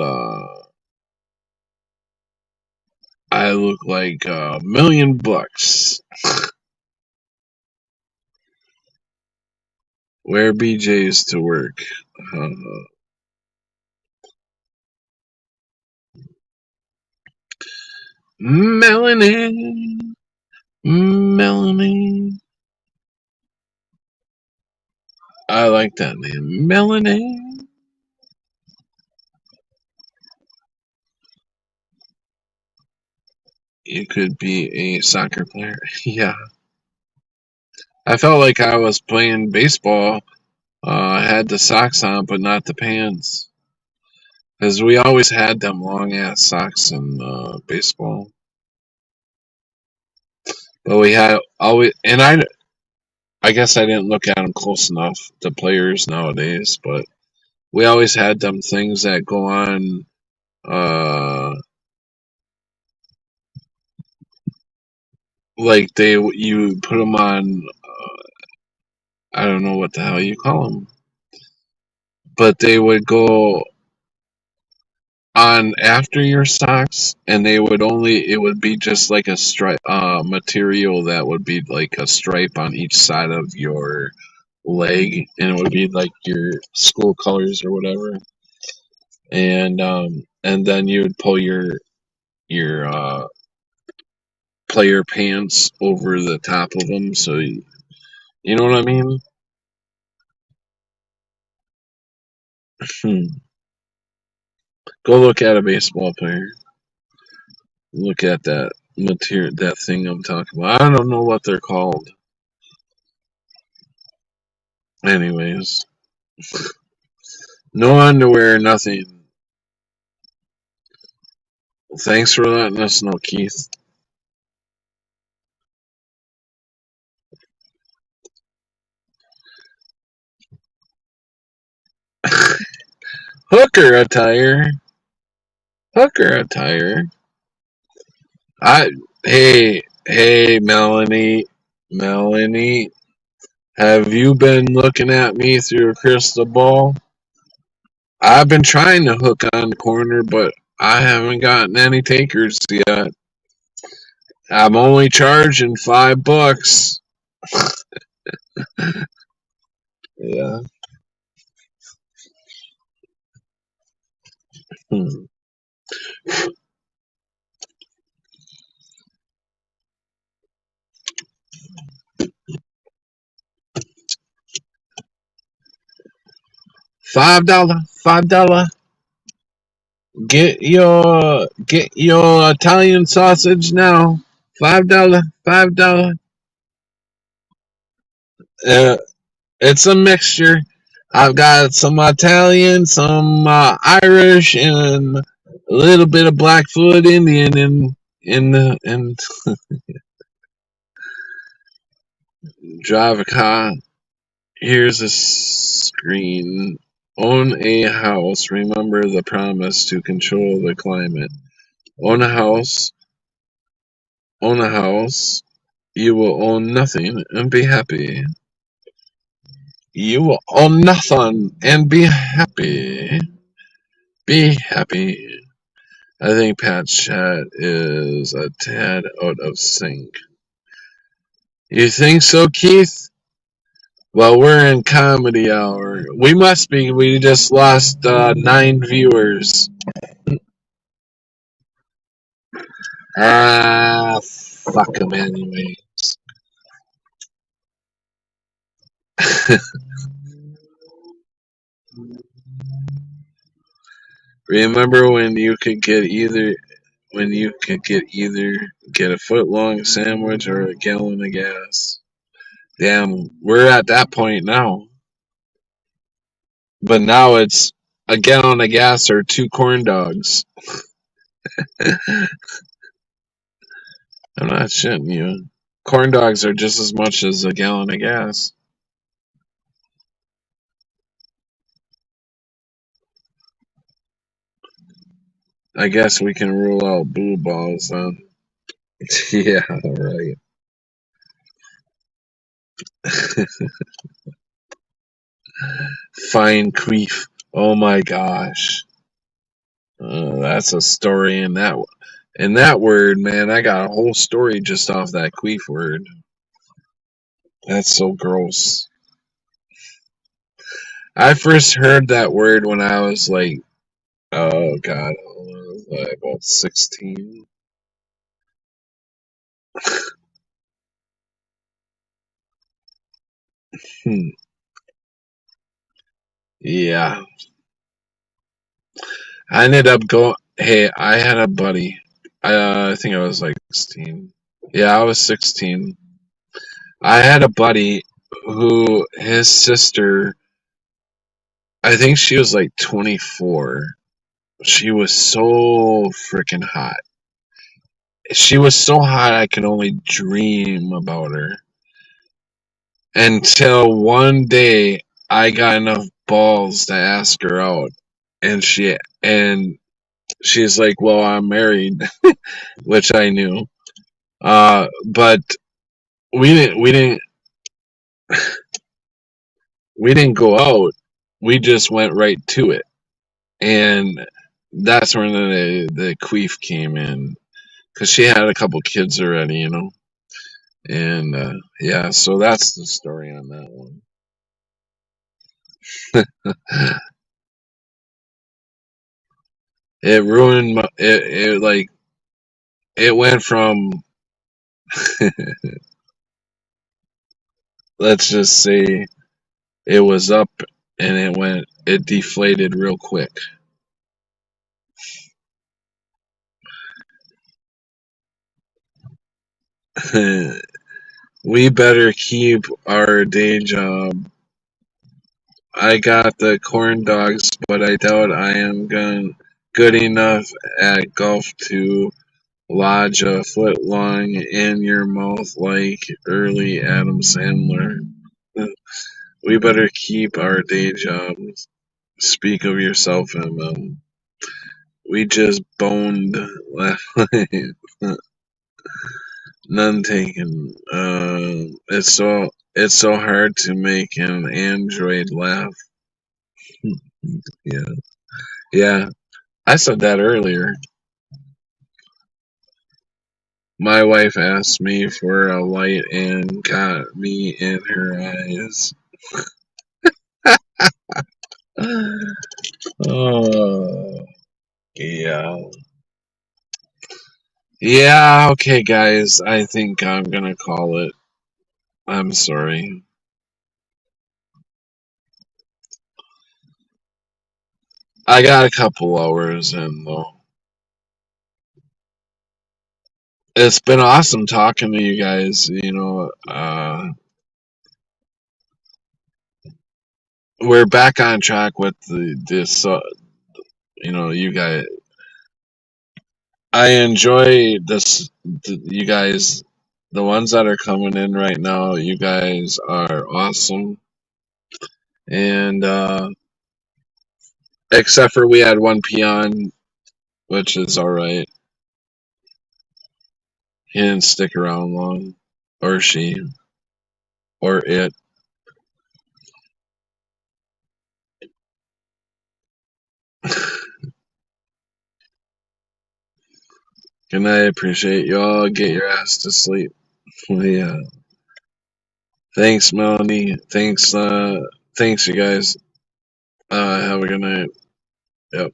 Speaker 3: I look like $1,000,000. Wear BJ's to work. Uh, Melanie, Melanie. I like that name, Melanie. You could be a soccer player. Yeah. I felt like I was playing baseball. I had the socks on, but not the pants. Because we always had them long ass socks in baseball. But we had always, and I guess I didn't look at them close enough, the players nowadays, but we always had them things that go on, uh, like you put them on, I don't know what the hell you call them, but they would go on after your socks, and it would be just like a stripe material that would be like a stripe on each side of your leg, and it would be like your school colors or whatever, and then you would pull your player pants over the top of them, so you know what I mean. Go look at a baseball player, look at that material, that thing I'm talking about. I don't know what they're called. Anyways, no underwear, nothing. Thanks for letting us know, Keith. Hooker attire. Hooker attire. I hey Melanie. Melanie, have you been looking at me through a crystal ball? I've been trying to hook on the corner, but I haven't gotten any takers yet. I'm only charging $5. Yeah. Hmm. $5. $5. Get your Italian sausage now. $5. $5. Uh, it's a mixture. I've got some Italian, some Irish, and a little bit of Blackfoot Indian in drive a car. Here's a screen. Own a house. Remember the promise to control the climate. Own a house. Own a house. You will own nothing and be happy. You will own nothing and be happy. Be happy. I think Pat's chat is a tad out of sync. You think so, Keith? Well, we're in comedy hour. We must be. We just lost 9 viewers. Fuck them anyway. Remember when you could get a foot long sandwich or a gallon of gas. Damn, we're at that point now. But now it's a gallon of gas or 2 corn dogs. I'm not shitting you. Corn dogs are just as much as a gallon of gas. I guess we can rule out blue balls then. Yeah, right. Fine queef. Oh my gosh. That's a story in that. And that word, man, I got a whole story just off that queef word. That's so gross. I first heard that word when I was like, oh god, about 16. Hmm. Yeah. I ended up going, hey, I had a buddy. I think I was like 16. Yeah, I was 16. I had a buddy who his sister, I think she was like 24. She was so freaking hot. She was so hot I could only dream about her. Until one day I got enough balls to ask her out. And she's like, well, I'm married, which I knew. But we didn't go out. We just went right to it. And that's when the queef came in because she had a couple kids already, you know. And yeah, so that's the story on that one. It ruined my it like it went from let's just say it was up and it deflated real quick. We better keep our day job. I got the corn dogs, but I doubt I am good enough at golf to lodge a foot long in your mouth like early Adam Sandler. We better keep our day jobs. Speak of yourself, MM. We just boned last night. None taken. It's so hard to make an android laugh. Yeah, yeah. I said that earlier. My wife asked me for a light and got me in her eyes. Oh, yeah. Yeah, okay, guys. I think I'm gonna call it. I'm sorry. I got a couple hours in, though. It's been awesome talking to you guys. We're back on track with you guys. I enjoy you guys, the ones that are coming in right now. You guys are awesome, and except for we had one peon, which is all right. He didn't stick around long, or she, or it. Good night. Appreciate y'all. Get your ass to sleep. Yeah. Thanks, Melanie. Thanks, you guys. Have a good night. Yep.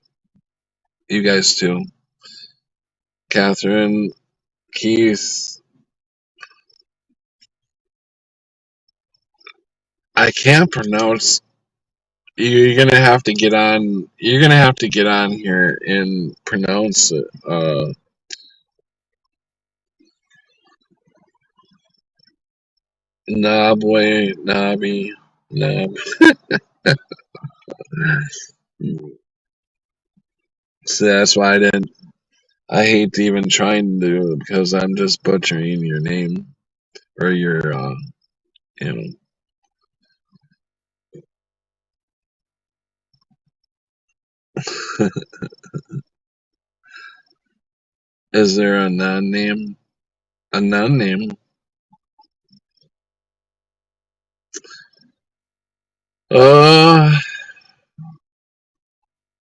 Speaker 3: You guys too. Catherine, Keith. I can't pronounce. You're gonna have to get on. You're gonna have to get on here and pronounce it. Nabwe, Nabi, Nab. So that's why I didn't. I hate even trying to do it because I'm just butchering your name or your. You know. Is there a non name? A non name? Uh,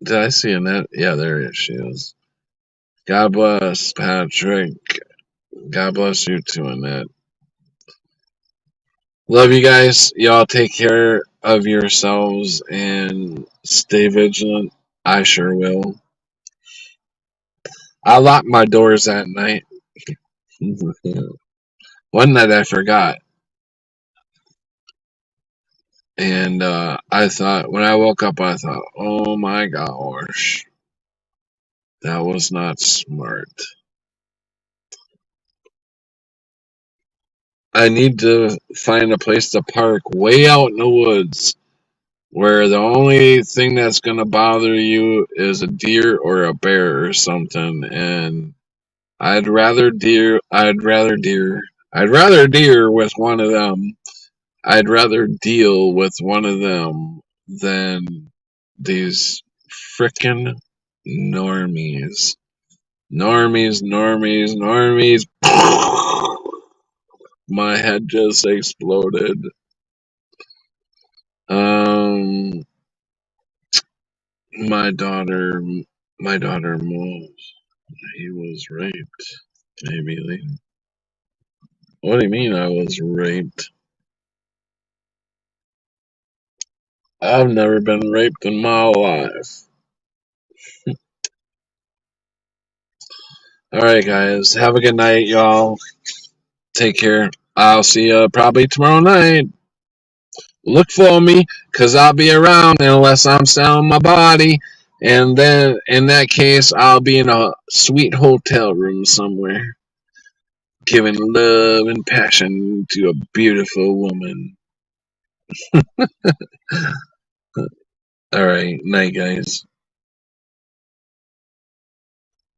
Speaker 3: did I see a net? Yeah, there she is. God bless, Patrick. God bless you too, Annette. Love you guys. Y'all take care of yourselves and stay vigilant. I sure will. I lock my doors at night. One night I forgot. And I thought, when I woke up, I thought, oh my gosh, that was not smart. I need to find a place to park way out in the woods where the only thing that's going to bother you is a deer or a bear or something. And I'd rather deer with one of them. I'd rather deal with one of them than these frickin' normies. Normies. My head just exploded. Um, my daughter, my daughter moves. He was raped. Maybe. What do you mean I was raped? I've never been raped in my life. Alright, guys. Have a good night, y'all. Take care. I'll see you probably tomorrow night. Look for me, because I'll be around unless I'm selling my body. And then, in that case, I'll be in a sweet hotel room somewhere, giving love and passion to a beautiful woman. Alright, night, guys.